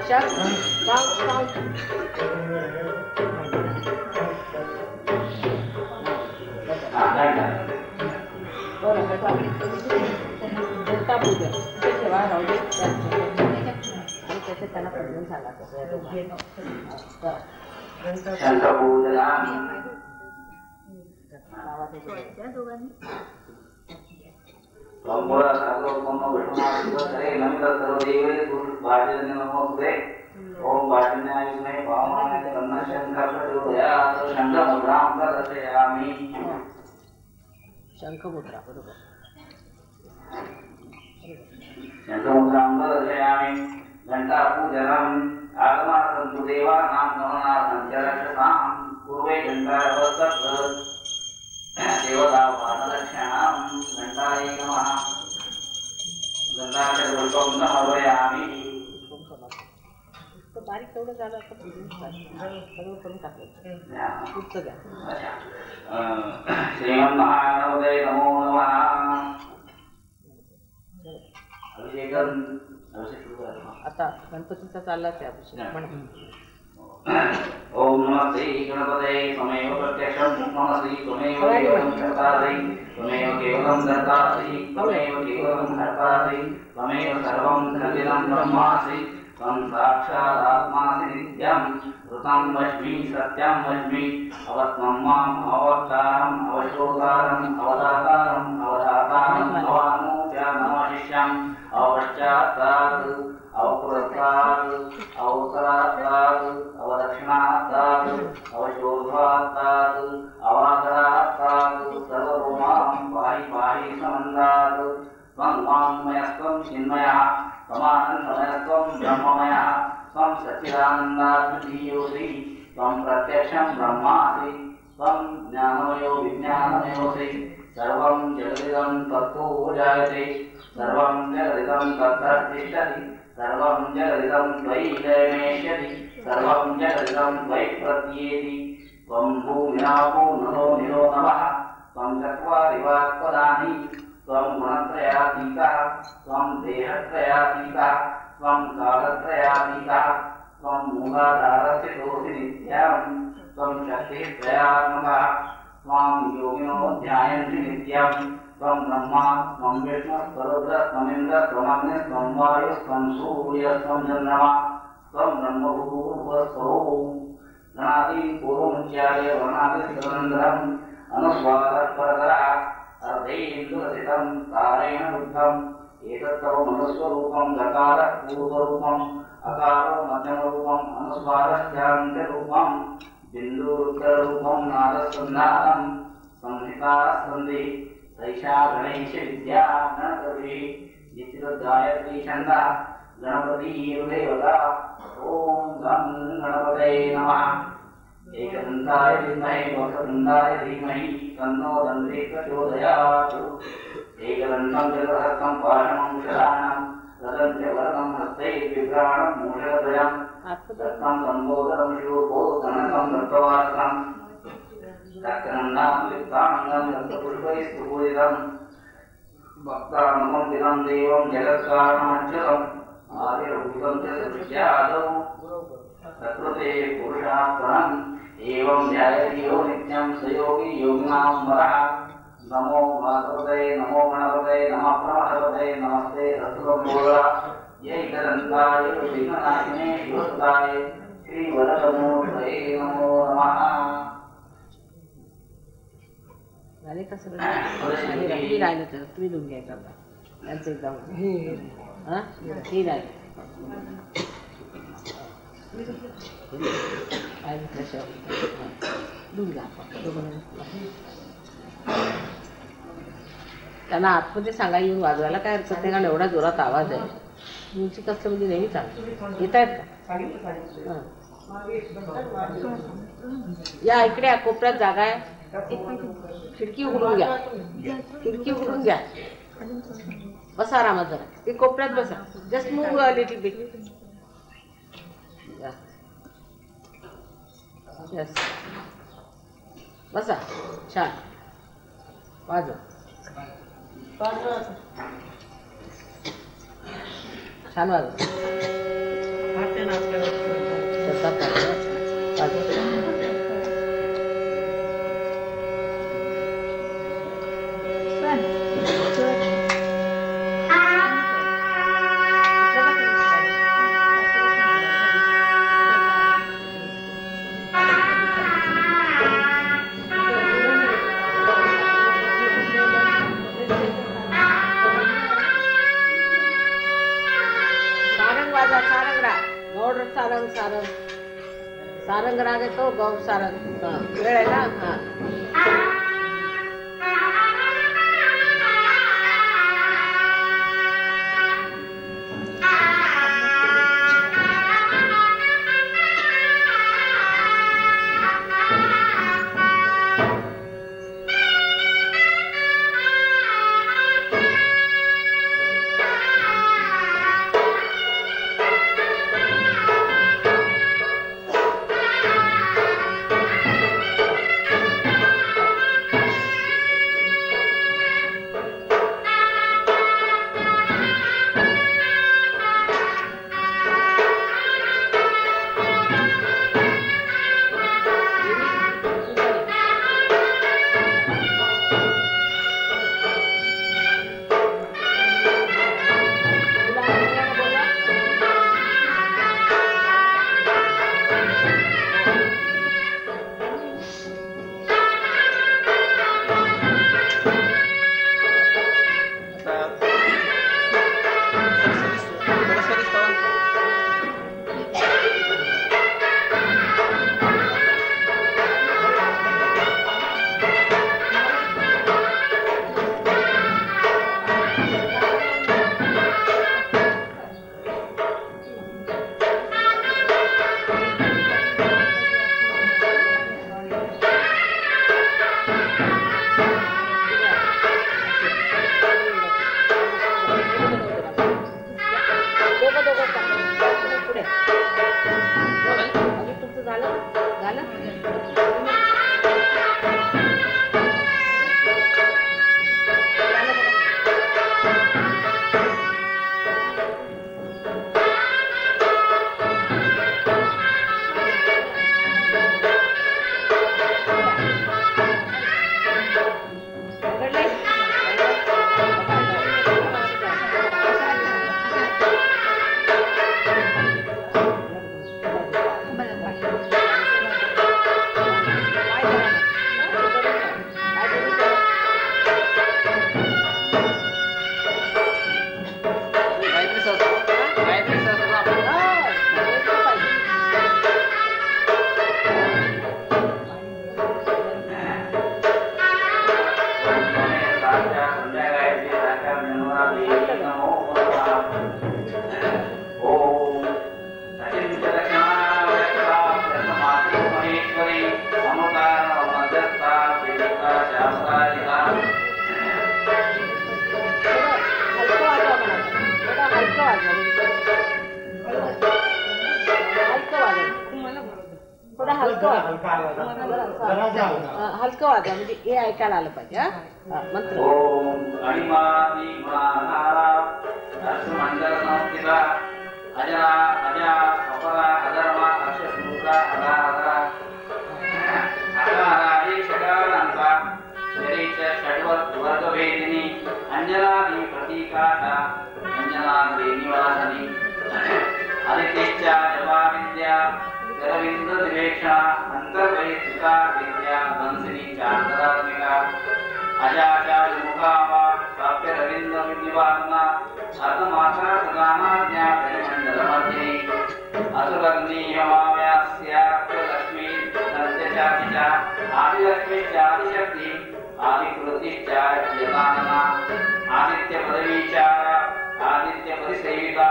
Shankha, count. देवता पूजन ठेवा राहू दे आणि त्याचे त्यांना प्रज्ञान झाला कसं ओम वाजन्याय विद्महे वामनाय तन्नः शंखः प्रचोदयात्. शंखमुद्रां प्रदर्शयामि. शंखमुद्रा बरोबर. शङ्खमुद्रां प्रदर्शयामि घण्टापूजनम् आगमार्थं तु देवानां गमनार्थं च रक्षसां पूर्वे घण्टावस्तत् देवतापादलक्षणां घण्टायै नमः घण्टाचतुर्थं समर्पयामि बारीक तेवढं झालं सगळं करून टाकलं पुढचं द्या श्रीमन्महागणपतये नमो नमः आता गणपतीचा चाललाच आहे अभिषेक म्हणा ओम नमः श्री गणपतये त्वमेव प्रत्यक्षं नमः श्री त्वमेव केवलं कर्तासि त्वमेव केवलं कर्तासि त्वमेव केवलं कर्तासि त्वमेव सर्वं खलिलं ब्रह्मासि त्वं साक्षादात्मासि नित्यं ऋतं वच्मि सत्यं वच्मि अवत्मं माम् अवक्तारम् अवश्रोतारम् अवदातारम् अवधातारम् अवानुज्ञानमशिष्यम् अवपश्चात्तात् अवपुरस्तात् अवसरात्तात् अवदक्षिणात्तात् अवशोर्ध्वात्तात् अवादरात्तात् सर्वभौमां पाहि पाहि समन्तात् त्वं वाङ्मयस्त्वं चिन्मयः त्वमानन्दमयस्त्वं ब्रह्ममयः त्वं सच्चिदानन्दात्मधीयोऽसि त्वं प्रत्यक्षं ब्रह्मासि त्वं ज्ञानमयो विज्ञानमयोऽसि सर्वं जगदिदं तत्तो जायते सर्वं जगदिदं तत्तिष्ठति सर्वं जगदिदं त्वयि जयमेष्यति सर्वं जगदिदं त्वयि प्रत्येति त्वं भूमिरापो नरो निरो नभः त्वं चत्वारि वाक्पदानि त्वं गुणत्रयातीतः त्वं देहत्रयातीतः त्वं कालत्रयातीतः त्वं मूलाधारस्थितोऽसि नित्यं त्वं शक्तित्रयात्मकः त्वां योगिनो ध्यायन्ति नित्यं त्वं ब्रह्मा त्वं विष्णुस्त्वरुद्रः त्वमिन्द्रः त्वमग्निः त्वं वायुस्त्वं सूर्यः त्वं चन्द्रमा त्वं ब्रह्मभूर्भुवस्वरो गणादीन् पूर्वमुच्चार्य वर्णादिस्वतन्त्रम् अनुस्वारः परतरः अर्धेन्दुरसितं तारेण बुद्धम् एतत्तव मनुस्वरूपं गकारः पूर्वरूपम् अकारो मध्यमरूपम् अनुस्वारश्चान्त्यरूपम् बिन्दुरुद्ररूपं नादसन्धानं संहिता सन्धि सैषा गणेश विद्या गणकवी नित्यगायत्री छन्दः गणपतिर्देवता ॐ गं गणपतये नमः एकदन्ताय विद्महे वक्रतुण्डाय धीमहि तन्नो दन्ते प्रचोदयात् एकदन्तं चतुर्हस्तं पाशमंशदानं तदन्त्यवरदं हस्ते विभ्राणं मूषकद्वयं दत्तं सम्बोधनं शिवो कनकं दत्तवासनं दत्तनन्दां लिप्ताङ्गं दत्तपुष्पैस्तुपूजितं भक्तानुमन्दिरं देवं जगत्कारणमच्युतम् आदिर्भूतं च सृष्ट्यादौ तत्कृते पुरुषात्परम् एवं ध्यायति यो नित्यं स योगी योगिनां वरः नमो मातृपतये नमो गणपतये नमः प्रमथपतये नमस्ते अस्तुभोगा एकदन्ताय विघ्ननाशिने शिवसुताय श्रीवरदमूर्तये नमो नमः झाले का सगळं ही राहिलं तर तुम्ही लिहून घ्यायचं आता त्यांचं एकदम हां ही राहिलं काय त्यांना आतमध्ये सांगा येऊन वाजवायला काय हरकत नाही कारण एवढा जोरात आवाज आहे म्युझिक असलं म्हणजे नेहमी चालतं येत आहेत का या इकडे या कोपऱ्यात जागा आहे खिडकी उघडून घ्या खिडकी उघडून घ्या बसा आरामात जरा ते कोपऱ्यात बसा just move little bit yes बसा छान वाजव छान वाजव सारंग राग आहे तो गौ सारंग वेळ आहे ना हलकं वाजा म्हणजे हे ऐकायला आलं पाहिजे. मंत्र ओम अणिमाती गुणाधारा मंडल संस्थिता अजरा अजा अपरा अधर्मा अक्षसूत्रा अधारा अकारा एक शकारांचा शरीर षड्वत वर्गभेदिनी अंजनादी प्रतीकाटा अंजनादी निवासनी आदित्यच्या जपा विद्या गरविंद दिवेक्षा अंतर्वैसिका विद्या दंसिनी चांद्रात्मिका अजाचा मुखावा प्राप्य रविंद्र विद्यवाना आत्माचा सदाना ज्ञा परिमंडलमध्येनी असुरग्नि यमाव्यास्याक्ष लक्ष्मी नृत्यचाचिचा आदिलक्ष्मीच्या आदिशक्ती आदिकृतीच्या यतानना आदित्य पदवीच्या आदित्य परिसेविता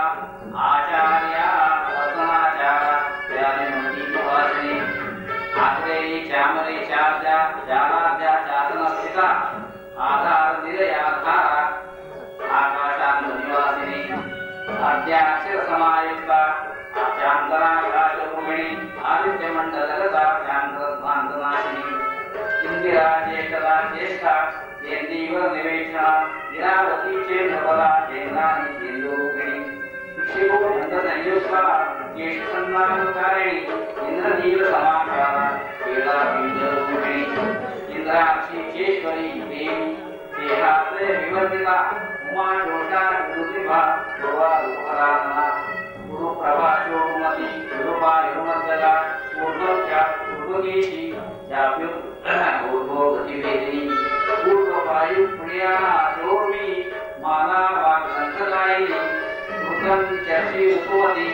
आचार्या वसनाचारा व्याधिमती निवासिनी आत्रेयी चामरी चार्या चाराध्या चासनस्थिता आधार निलयाधारा आकाशांत निवासिनी आद्याक्षर समायुक्ता चांदराकाशभूमिणी आदित्य मंडलगता चांद्रध्वान्तनाशिनी इंदिरा चेष्टा चेष्टा चेंदीवर निवेशना इरावती चेन्द्रबला चेन्द्राणी चेन्दूरूपिणी शिवो नंदनयुक्ता केशसन्नानकारिणी इंद्रनील समाकारा वेला बीजरूपिणी इंद्राक्षी चेश्वरी देवी देहात्रे विवर्तिता उमा जोषा गुरुतिभा गोवा रूपराधना गुरुप्रभा चोरुमती गुरुपा युमद्दला ऊर्ध्वच्या ऊर्ध्वकेशी ऊर्ध्वगतिवेदिनी ऊर्ध्ववायु पुण्याना चोर्मी माला वाक्संतकायिनी ऋतं चर्षि उपवती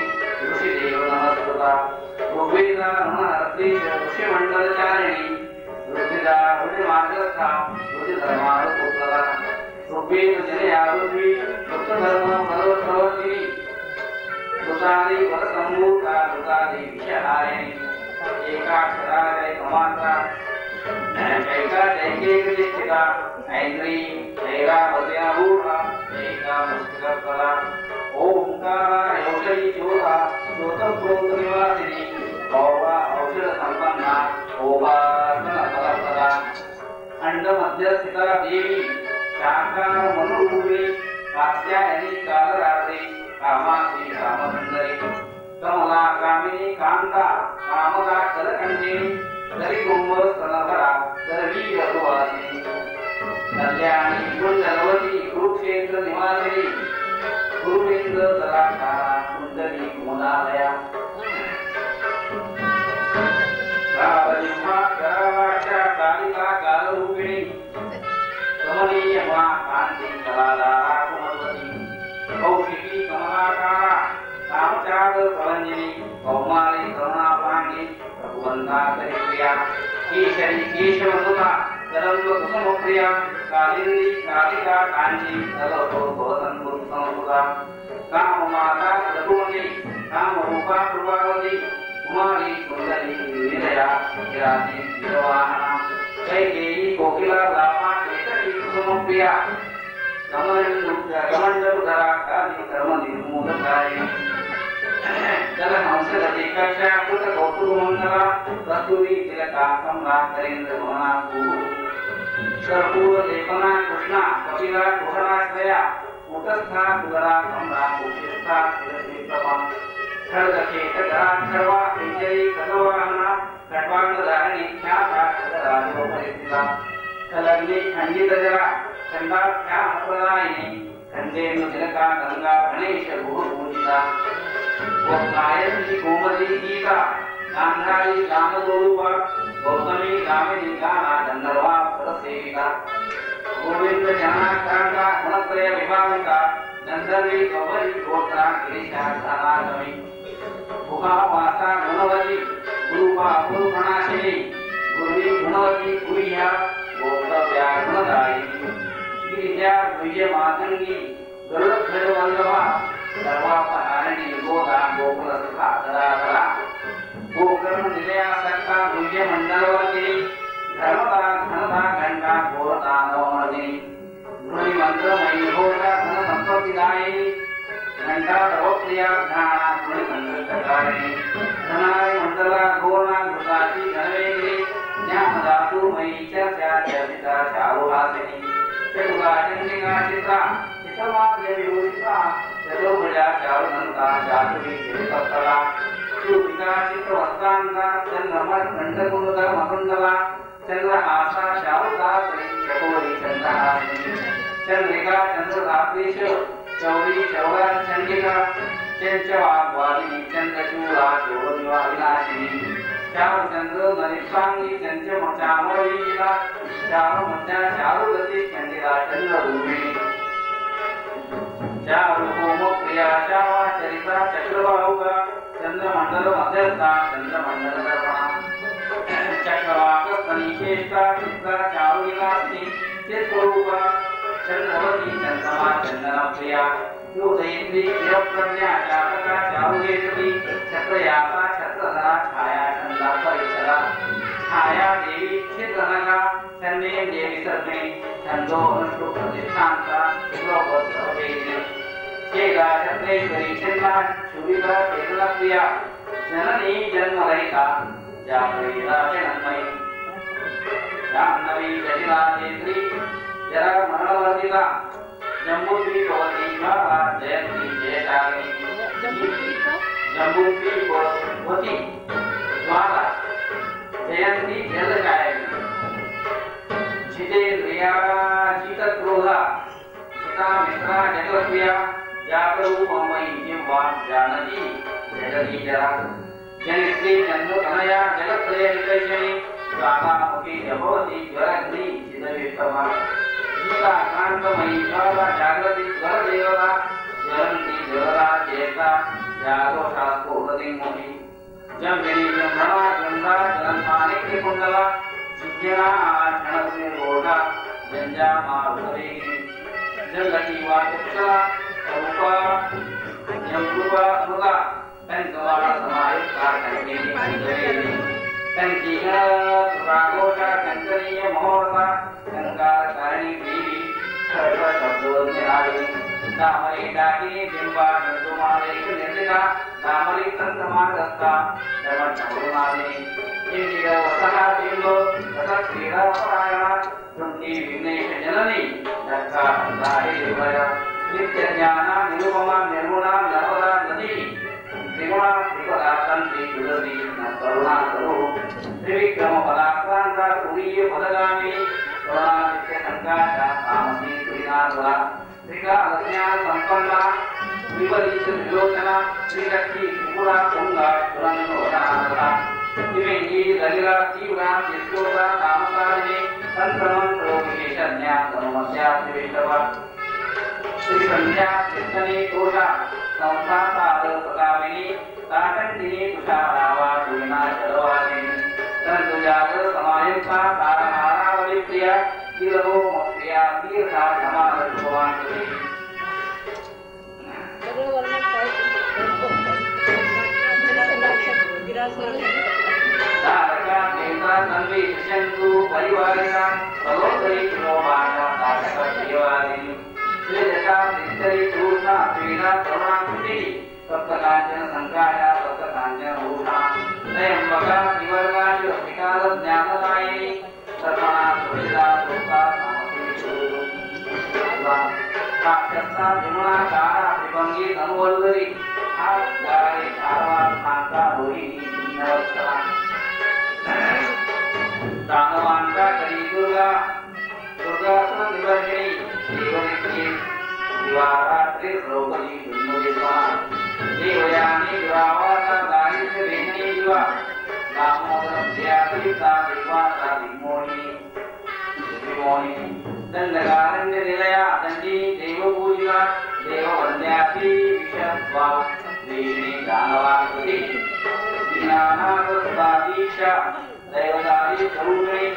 ऋषिदेव नमस्कृता ऋग्वेदा ऋणहर्त्री ऋषिमण्डलचारिणी ऋषिदा ऋषिमार्गस्था ऋषिधर्मानुपुत्रता ऋग्वेद जनया ऋषि ऋतधर्म फलप्रवर्तिनी ऋतादि वरसम्भूता ऋतादि विषहारिणी एकाक्षरालय कमात्रा ऐका जैकेकनिष्ठिता ऐन्द्री ऐरावत्यारूढा ऐका मुष्टिकर्पदा ओंकारा यौषधी चोरा श्रोतप्रोतनिवासिनी औवा औषध संपन्ना ओभासन फलप्रदा अंडमध्यस्थिता देवी शांकार मनुरूपिणी कात्यायनी कालरात्रि कामाक्षी कामसुंदरी कमला कामिनी कांता कामदा कलकंठिनी दरिकुंभ स्तनभरा दरवी रघुवासिनी कल्याणी कुंडलवती कुरुक्षेत्र निवासिनी गुरुविंद सदाकारा कुंडली कुमलालया कालजिह्वा करावाक्षा कालिका कालरूपिणी कमनीय मा कांती कलाधारा कुमलवती कौशिकी कमलाकारा कामचाद कलंजिनी कौमारी करुणापांगी भगवंता करिप्रिया केशरी केशवसुता कदम्ब कुसुमप्रिया कालिंदी कालिका कांची तलभोधनपुत्संसुता काममाता रघुमती कामरूपा कृपावती कुमारी सुंदरी निलया विराजी विरवाहना कैकेयी कोकिला लापा केसरी कुसुमप्रिया कमंडलुधरा काली कर्मनिर्मूलकारिणी जलहंसगति कक्षा कृत कौतुकमंगला कस्तूरी तिलका कमला करेंद्र भवना कर्पूर लेपना कृष्णा कपिला कुहराश्रया कूटस्था कुगरा कमला कुशिस्था तिलसी प्रभा खड्गकेतकरा खड्वा इंजरी कदवाहना खड्वांगधारणी ख्याता खडराजोपरिस्थिता कलग्नि खंडितजरा खंडाख्या अपरायिनी खंडेनु तिलका गंगा गणेश भूपूजिता गोप्तायत्री गोमती गीता गांधारी गामदोरूपा गौतमी गामिनी गाना गंधर्वा परसेविका गोविंद जनाकांता गुणत्रय विभाविका गंधर्वी गौरी गोत्रा गिरीशा धनागमी भुगा वासा गुणवती गुरुपा गुरुगणाशिनी गुरुवी गुणवती गुह्या गोप्तव्या गुणदायिनी गिरिजा गुह्य मातंगी गरुड़ वल्लभा सर्वापहारिणी गोदा गोकुल सुखा धराधरा गोकर्ण निलया सक्का गुह्य मंडलवर्तिनी धर्मदा घनदा घंटा घोरता नवमर्दिनी ध्वनि मंत्र मयूरोगा धन संपत्तिदायिनी घंटा द्रवप्रिया घ्राणा ध्वनि संकटकारिणी धनाय मंडला घोरणा घृताची घनवेगिनी ज्ञान धातु मयी चर्चा चर्चिता चारुहासिनी चतुरा चंडिका चित्रा चितमा देवी उषिता चतुर्भुजा चारुदंता चातुरी चित्तकला सूपिका चित्रवस्त्रांता चंद्रमठ कंठकुंडल मकुंडला चंद्रहासा शारुदा चकोरी चंद्रहासिनी चंद्रिका चंद्रधात्रीश चौरी चौरा चंडिका चंचवाग्वादिनी चंद्रचूड़ा चोरनिवा विनाशिनी चारु चंद्र नरिसांगी चंचमचामरीला चारु मध्या चारुगति चंडिका चंद्रभूमिनी चारु होम प्रिया चावा चरिता चक्रवाहुका चंद्रमंडल मध्यस्था चंद्रमंडल दर्पणा चक्रवाक कनिकेष्टा चित्रा चारु विलासिनी चित्स्वरूपा चंद्रवती चंद्रमा चंदन प्रिया योधयित्री चिरप्रज्ञा चातका चारुगेशवी छत्रयासा छत्रधरा छाया चंदा परिसरा छाया देवी छिद्रनगा चंदे देवी सर्वे छंदो अनुष्टु प्रतिष्ठांता विश्ववत्सवेदिनी चेगा छत्रेश्वरी छिन्ना शुभिका चेतना प्रिया जननी जन्मरहिता जागृता जन्मयी जाह्नवी जटिला नेत्री जरा मरणवर्जिता जम्बूद्वीपवती ज्वाला जयंती जयशालिनी जम्बूद्वीपवती ज्वाला जयंती जलकायनी जितेन्द्रिया जितक्रोधा जिता मित्रा जगत्प्रिया जागरूपमयी जिह्वा जानकी जगती जरा जनित्री जन्मतनया जगत्त्रयविकर्षणी ज्वालामुखी जभवती ज्वरग्नि चिदविष्टमा गीता कांतमयी ज्वाला जागृति ज्वर देवता ज्वलंती ज्वलदा चेता जागोषा स्फोटदिमुखी जम्बिनी ब्रह्मणा गंगा जलंतानिक्य कुंडला जिज्ञना क्षणस्मे रोधा जंजा मारुतवेगिनी जलती वाचक्षला रूपा यमरूपा स्मृता तंकवाला समायुक्ता कंकेनी कंजवेगिनी कंकीगण सुराघोषा कंचनीय महोरता कंकारकारिणी देवी सर्व शब्दोज्ञायिनी दामरी डाकिनी बिंबा नंदुमालिक निर्दिका दामरी तंत्रमार्गस्था दमटमुरुमालिनी इंदिरा वसना बिंबो तथा क्रीडा परायणा दुंदी विघ्नेश जननी दक्का हंसारी देवया नित्य ज्ञाना निरुपमा निर्गुणा नर्मदा नदी त्रिगुणा त्रिपदा तंत्री तुलसी न करुणा करो त्रिविक्रम पदाक्रांता कुरीय पदगामी करुणा नित्य संकाशा तामसी त्रिनाथला त्रिकालज्ञा संपन्ना विपरीत विलोचना त्रिशक्ति त्रिपुरा तुंगा तुरंगोदानता दिवेंगी ललिला तीव्रा निष्ठोरा तामसारिणी संक्रमण रोगिशन्या तमस्या त्रिविष्टवा श्री संध्या चित्तनी तोषा संस्थासाद प्रकामिनी काकंदिनी तुषारावा तुलिना शरवासिनी तंतुजात समायुक्ता तारहारावली प्रिया किलो मप्रिया तीर्था समाद भगवान तारका नेता तन्वी विशंतु परिवारिका भगवती किलोमाना तारका प्रियवादिनी श्रीदशा निस्तरी चूर्णा त्रिना करुणा कुटी सप्तकांचन संकाया सप्तकांचन भूषा त्रयंबका त्रिवर राक्षसा विमला कारा त्रिभंगी धनुवल्लरी हातकारे धारवार नाका होई दीनवत्सला दानवांचा करी दुर्गा दुर्गासन निवर्गिणी देवनित्ये दिवारात्रे द्रौपदी दुर्मुदित्वा देवयानी विवाहाचा दारिद्र्य भेदनी दिवा दामोदर प्रियातीता देवाचा विमोहिनी दंडकारण्य निलया दंडी देवपूजिका देववंद्याती विषत्वा देवी दानवाकृती दीनानागस्तादीक्षा दैवदारी स्वरूपिणी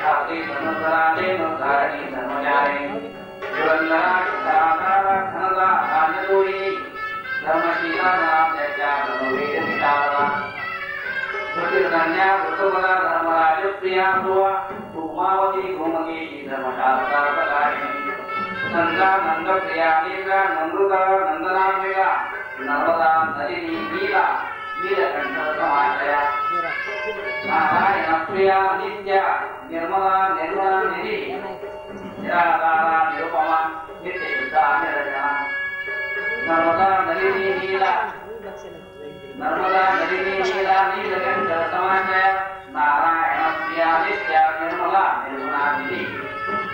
धात्री धनुधराने धारणी धर्मजाने युवंदरा चित्ताकारा धनदा धान्यदोरिणी धर्मशीला नाम त्याच्या धनुवेद विशाला धृतिर्धन्या धृतबला धर्मराज प्रिया ध्रुवा उमावती गोमकेशी धर्मशास्त्रार्थकारिणी नंदा नंद प्रिया नीला नमृता नंदनात्मिका नर्मदा नलिनी नीला नीलकंठ समाश्रया नारायण प्रिया नित्या निर्मला निर्मला निधि निराकारा निरुपमा नित्ययुक्ता निरंजना नर्मदा नलिनी नीला नर्मदा नलिनी नीला नीलकंठ समाश्रया नारायण प्रिया नित्या निर्मला निर्मला निधि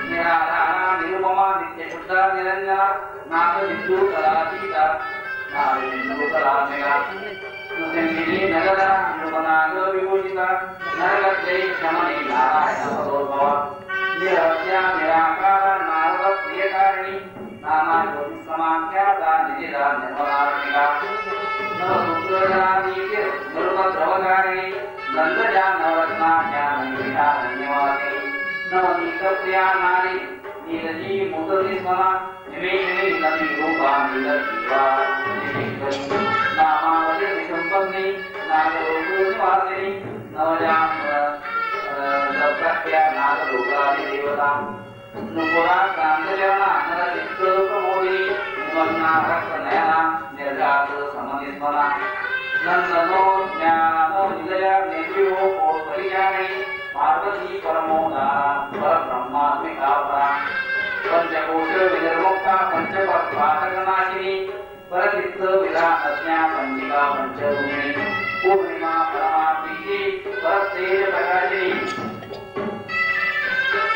निराकारा निरुपमा नित्ययुक्ता निरंजना नाथ बिंदु कलातीता नारायण कलामेगा संगिनी नगरा निर्मनाग विभूषिता नरकत्यै क्षमणी नारायण भगवद्भवा निरत्या निराकार नारद प्रियकारिणी नामा ज्योति समाख्याता निधिदा निर्मलात्मिका नवसूत्रजनादीति नृपद्रवकारिणी नंदजा नवरत्नाख्या नैमिषा धन्यवादिनी नवनीतप्रिया नारी नीलजी मुदती स्मरा निमेषिणी नदी रूपा नीलजीवा निमेषिणी नामावली विसंपन्नी नागरूपनिवासिनी नवजाम दत्तक्रिया नागरूपादि देवता नुपुरा क्रांतचरणा नरचित्त प्रमोदिनी निमग्ना रक्तनयना निर्घात समनिस्मरा नंदनो ज्ञानो निलया निर्विहो परिचारिणी पार्वती परमोदारा परब्रह्मात्मिका परा पंचकोश विनिर्मुक्ता पंचपद्वातकनाशिनी परचित्त विधानज्ञा पंचिका पंचरूपिणी पूर्णिमा परमाप्रीति परतेज प्रकाशिनी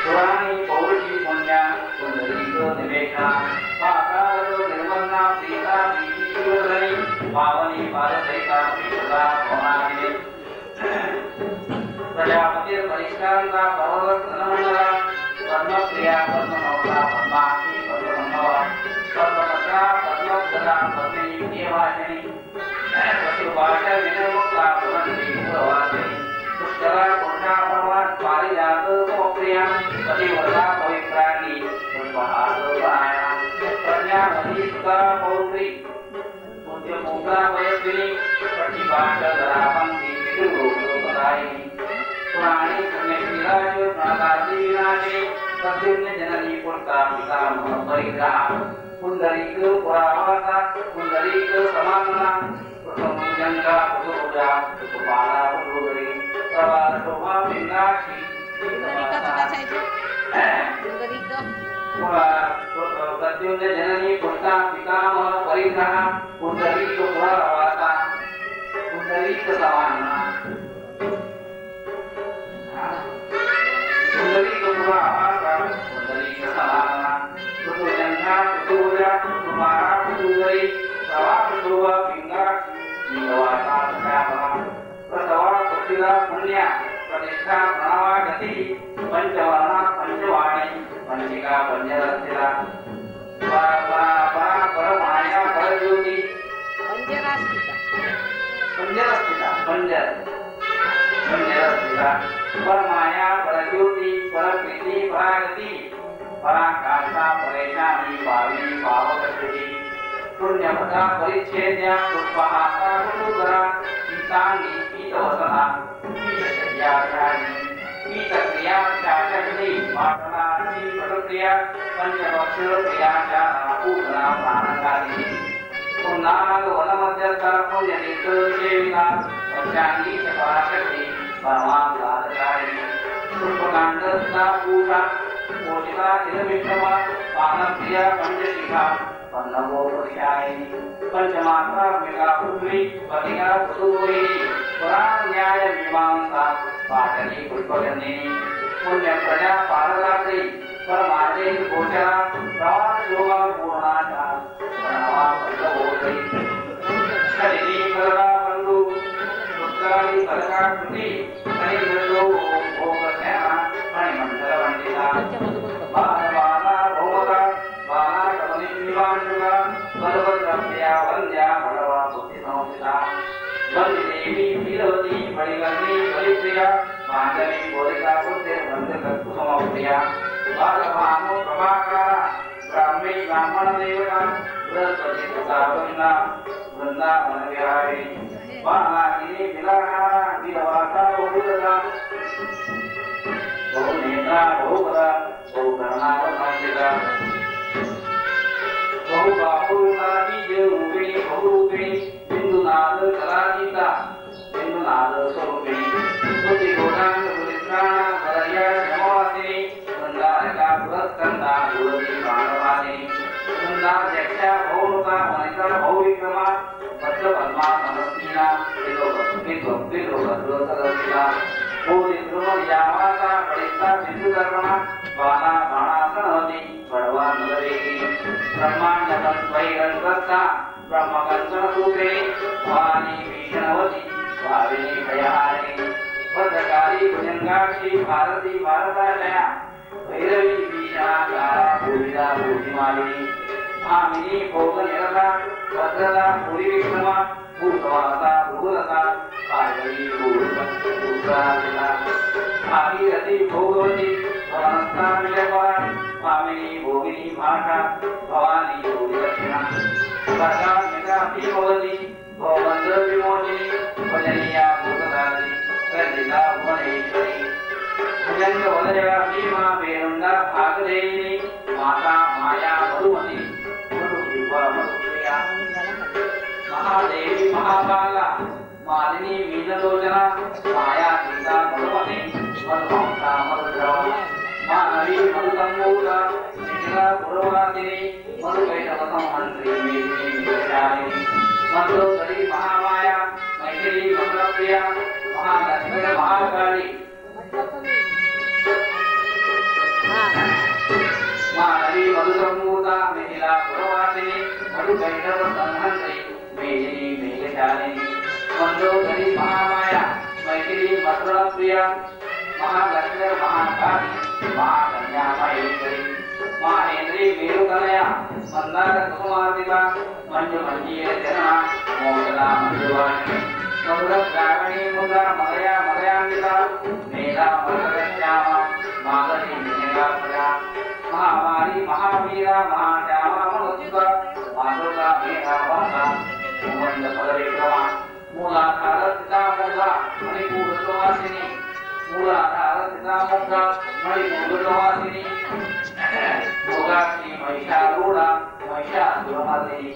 पुराणी पौरुषी पुण्या पुंडरीक निवेशना पाताल निर्मलना प्रीता प्रीतिवर्धनी पावनी पारसहिता विश्वदा भवनादिनी प्रजापतिर परिष्कांता पर्वतनमंडला पद्मप्रिया पद्मनौका पद्माक्षी पद्मसंभवा पद्मपत्रा पद्मोदरा पद्मिनी देवाशिनी पशुभाषा विनिर्मुक्ता पुरंदी पुरवासिनी पुष्करा पुरुषा पर्वत पारिजात समप्रिया पतिव्रता पवित्रांगी पुष्पहार बनाया प्रज्ञावती सुता पौत्री पूज्यपूता वयस्विनी पट्टिभाषा धरापंथी विदुरोपदायिनी पुराणी पुण्यशीलाज प्रणतादी विनाशिनी प्रद्युम्न जननी पुरता पितामह परिग्रहा पुंडरीक पुरावासा पुंडरीक समागमना प्रथमजंगा पुरुजा पुष्पाला पुरुगरी प्रवार शोभा पिंगाक्षी प्रद्युम्न जननी पुरता पितामह परिग्रहा पुंडरीक पुरावासा पुंडरीक समागमना पुंडरीक पुरावासा पुंडरीक समागमना पुरुजंगा पुरुजा पुमारा पुरुगरी प्रवाह शोभा पिंगाक्षी नीलवासा सकापरा प्रसवा पुत्रिला पुण्या प्रतिष्ठा प्रणवा गति पंचवर्णा पंचवाणी पंचिका पंचरस्थिरा परमाया परज्योति पंचरस्थिता परमाया परज्योति परप्रीति परागति पराकाष्ठा परेशानी पाविनी पावकशुद्धि पुण्यपथा परिच्छेद्या पुष्पहासा पुष्पधरा शीतांगी शीतवसना शीतशय्याग्राणी शीतक्रिया शाचक्ति पाटनासी पटक्रिया पंचपक्ष क्रियाचा पूतना प्राणकारिणी पुन्नाग वनमध्यस्था पुण्यनिष्ठ सेविका पंचांगी पराशक्ति परमात्माधिकारिणी पुष्पकांडस्था पूषा पोषिता चिरविक्रमा पानप्रिया पंचशिखा पन्नवो पुरुषायिनी पंचमात्रात्मिका पृथ्वी पतिका पुरुषोहिनी पुराण न्याय मीमांसा पाटली पुष्पगंधिनी पुण्य प्रजा पारदात्री परमार्थे गोचरा प्रवाह शोभा पूर्णाचा प्रणवा पंचभूतै शरीरी कलरा बंधु उत्तराली कलकाकृती कलिगलो भोगस्याना मणिमंडल वंदिता बाला भोगा बाला कमली निवांशुगा बलवद्रव्या वंद्या बलवा बुद्धि संस्थिता बंदी देवी नीलवती बलिगंधी बलिप्रिया मांडवी गोरिका पुत्र बंधक कुसुमप्रिया बालभानु प्रभाकरा ब्राह्मी ब्राह्मण देवता बृहस्पति प्रतापन्ना वृंदावन विहारी बालागिनी विलाहारा विलवासा बहुदता बहुनेत्रा बहुपदा बहुकर्णाव संस्थिता बहुबाहुला बीजरूपिणी बहुरूपिणी बिंदुनाद कलातीता बिंदुनाद स्वरूपिणी बुद्धिगोदांग बुद्धित्राण वरया क्षमवासिनी वृंदारका पुरस्कंदा गुरुदी प्राणवासिनी वृंदाध्यक्षा भौनुका वनिता भौविक्रमा भद्रपद्मा नमस्तीना विलोकद्रोसदर्शिता भूरिद्रुमयामाता परिस्ता सिंधुकर्मणा बाला बाणासनवती बड़वा नलवेगिनी ब्रह्माण्डकन्त्वैरन्वस्ता ब्रह्मकंसनसूत्रे भवानी भीषणवती भाविनी भयहारिणी भद्रकाली भुजंगाक्षी भारती भारताशया भैरवी भीषणाकारा भूमिदा भूमिमालिनी भामिनी भोगनिरता भद्रदा भूरिविक्रमा भूतवासा भूलता पार्वती भूत्रादिता भागीरथी भोगवती भवनस्था विजयपरा भामिनी भोगिनी भाषा भवानी भोगिदक्षिणा भद्रात्मिका भीमवती भवबंध विमोचिनी भजनीया भूतदात्री गर्जिता भुवनेश्वरी भुजंग वलया भीमा बेरुंडा भागदेयिनी माता माया मधुमती मधुप्रिया मधुप्रिया महादेवी महाबाला मालिनी मीनलोचना माया सीता मधुमती मधुमता मधुद्रवा मानवी मधुसंभूता निखिला पुरवासिनी मधुकैटवसंहंत्री मेदिनी विचारिणी मंदोदरी महामाया मैथिली मंगलप्रिया महालक्ष्मी महाकाली मानवी मधुसंभूता मिथिला पुरवासिनी मधुकैटवसंहंत्री मेदिनी मेघशालिनी मंदोदरी महामाया मैथिली मंगलप्रिया महालक्ष्मी महाकाली महाकन्या महेश्वरी महेंद्री मेरुकनया मंदार कुसुमार्दिता मंजु मंजीर जना मोगला मंजुवाणी मधुर श्रावणी मुद्रा मलया मलयांबिता मेधा मलगश्यामा मागधी मेघाप्रया महामारी महावीरा महाश्यामा मनुष्य मातृका मेघा वंदा मुमंद फलविक्रमा मूलाधार सीता मुद्रा मणिपूर सुवासिनी मूलाधार सीता मुद्रा मणिपूर सुवासिनी योगाक्षी महिषारूढ़ा महिषासुरमर्दिनी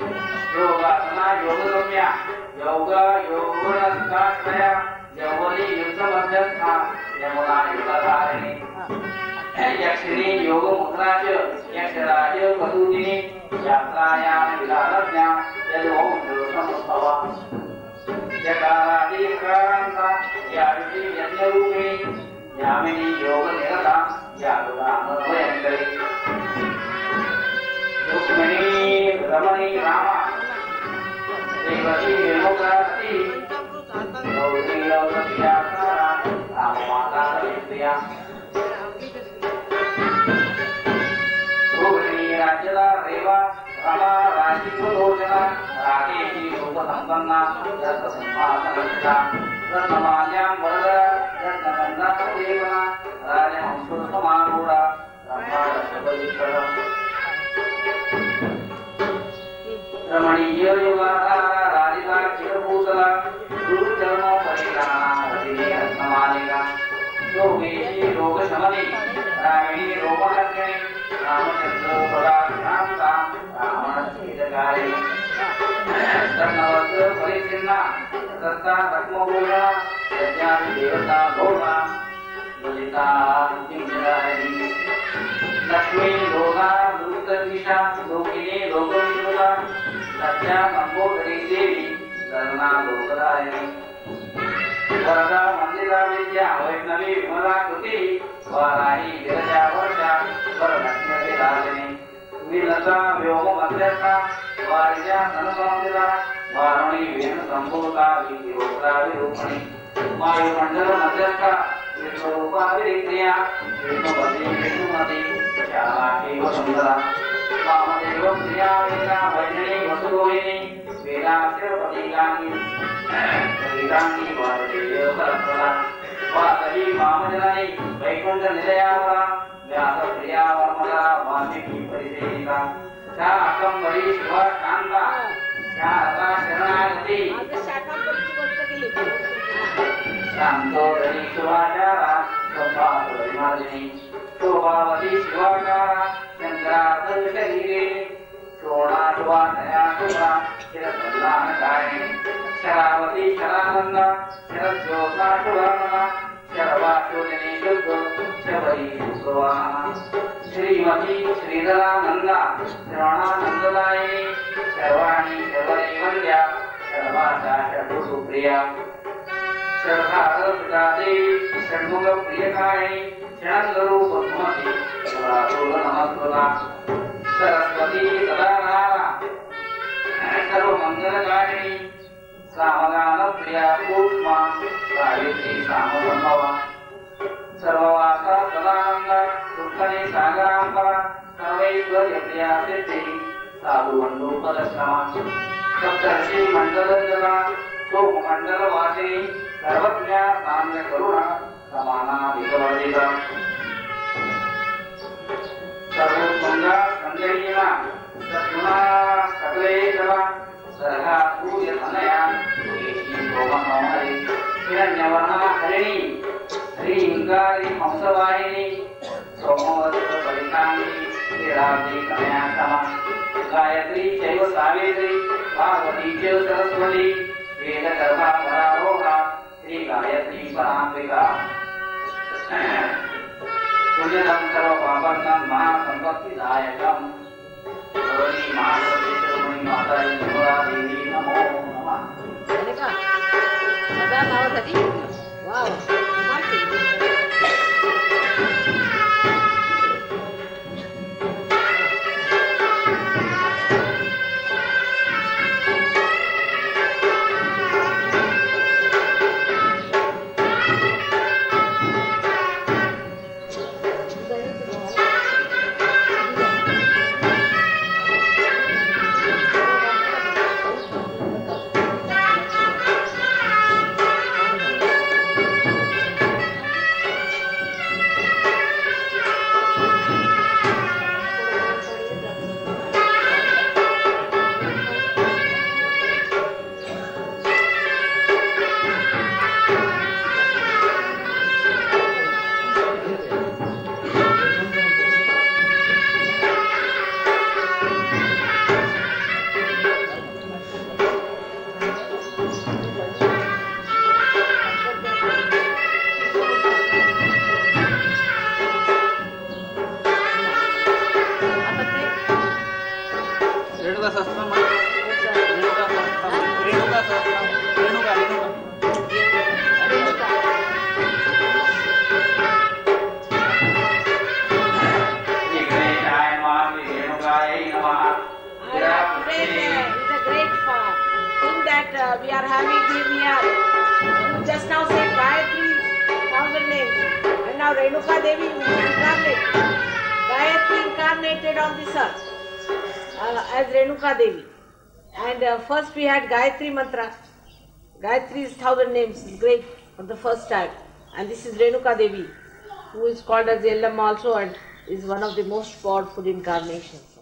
योगासना योगगम्या योग योगुणस्काश्रया यौवनी युद्धमध्यस्था यमुना युगधारिणी यक्षिणी योगमुद्रा च यक्षराज वसूदिनी यात्रायां विलासज्ञा यदों दुर्समुद्भवा यकारादिकारान्ता याविषी यज्ञरूपिणी यामिनी योगनिरता यादुरामद्वयङ्करी रुक्मिणी रमणी रामा देवकी विमुक्ताति गौरी लौकप्रियाकारा राममाता विप्रिया रोहिणी राज्यदा रेवा रमा राजीवलोचना राकेशी रूपसम्पन्ना रत्नसिंहासनस्थिता रत्नमाल्यां वरदा रत्नगन्धा देवना राजहंससमारूढा ब्रह्माण्डसुभयुक्तः रमणीय योगाधारा राधिका चिरभूतला गुरुचरणो परिग्रहणा हरिणी रत्नमालिका योगेशी रोगशमनी रामिणी रोमहर्षिणी रामचन्द्रोपराभ्रान्ता रावणच्छेदकारिणी रत्नवस्त्र परिच्छिन्ना दत्ता रत्नभूषणा यज्ञादिदेवता लोका ललिता किंजराहिणी लक्ष्मी लोका दुर्गनिशा लोकिनी लोकविश्रुता सत्या संबोधनी देवी शरणा लोकदायिनी वरदा मंदिरा विद्या वैष्णवी विमला कृति वाराही विरजा वर्षा वरलक्ष्मी विराजिनी विलसा व्योम मध्यस्था वारिजा तनुसंस्थिता वारुणी वेणु संभूता विधिरोक्ता विरूपिणी वायुमंडल मध्यस्था विश्वरूपा विरिक्रिया विष्णुपति विष्णुमति श्यामाक्षी वसुंधरा वामदेव प्रिया वेदा वैष्णवी वसुगोहिनी वेदाक्षरपतिगाङ्गी वेदाङ्गी वासुदेव परस्परा वासवी वामजननी वैकुंठ निलयावरा व्यासप्रिया वर्मदा वाल्मीकि परिसेविता शाकंभरी शिवा शांता शारदा शरणागति शांतोदरी शिवाचारा संपादरिमालिनी शोभावती शिवाचारा चंद्रार्धशरीरे शोणाशुवानया शुभा शिरसल्लानकारिणी शरावती शरानंदा शरज्योत्सा शुभानना शरवाशोदिनी शुद्ध शबरी सुवाहना श्रीमती श्रीधरानंदा श्रवणानंददायिनी शर्वाणी शबरी वंद्या शर्वाचा षड्भुसुप्रिया शर्वादर्शिता देवी षण्मुख प्रियकारिणी षण्गरूप सुमति शरातुल नमस्कृता सरस्वती सदाधारा सर्वमंगलकारिणी सामगान प्रिया कूष्मा गायत्री सामसंभवा सर्ववासा सदानंदा दुःखने सागरांबरा सर्वैश्वर्यप्रिया सिद्धि साधुवंदोपदश्रमा सप्तर्षि मंडलजला सोममंडलवासिनी सर्वज्ञा साम्य करुणा समाना विकवर्जिता सर्वोत्तंगा संजयीना सद्गुणा सकलेशवा सरगा सूर्य तनया येशी सोमनोहरी हिरण्यवर्णा हरिणी हरिंगारी हंसवाहिनी सोमवत परितांगी वीरावती तनया क्षमा गायत्री चैव सावित्री पार्वती चैव सरस्वती वेद गर्भा परारोहा श्री गायत्री परांबिका पुण्यदं सर्व पापन्नं महासंपत्तिदायकं गौरी माधवी श्रीमणी माता निर्मला देवी नमो नमः. मजा नावासाठी वाव we are having him here. You just now said Gayatri, 1,000 names. And now Renuka Devi incarnate. Gayatri incarnated on this earth as Renuka Devi. And first we had Gayatri Mantra. Gayatri's 1,000 names is great for the first time. And this is Renuka Devi, who is called as Yellamma also and is one of the most powerful incarnations.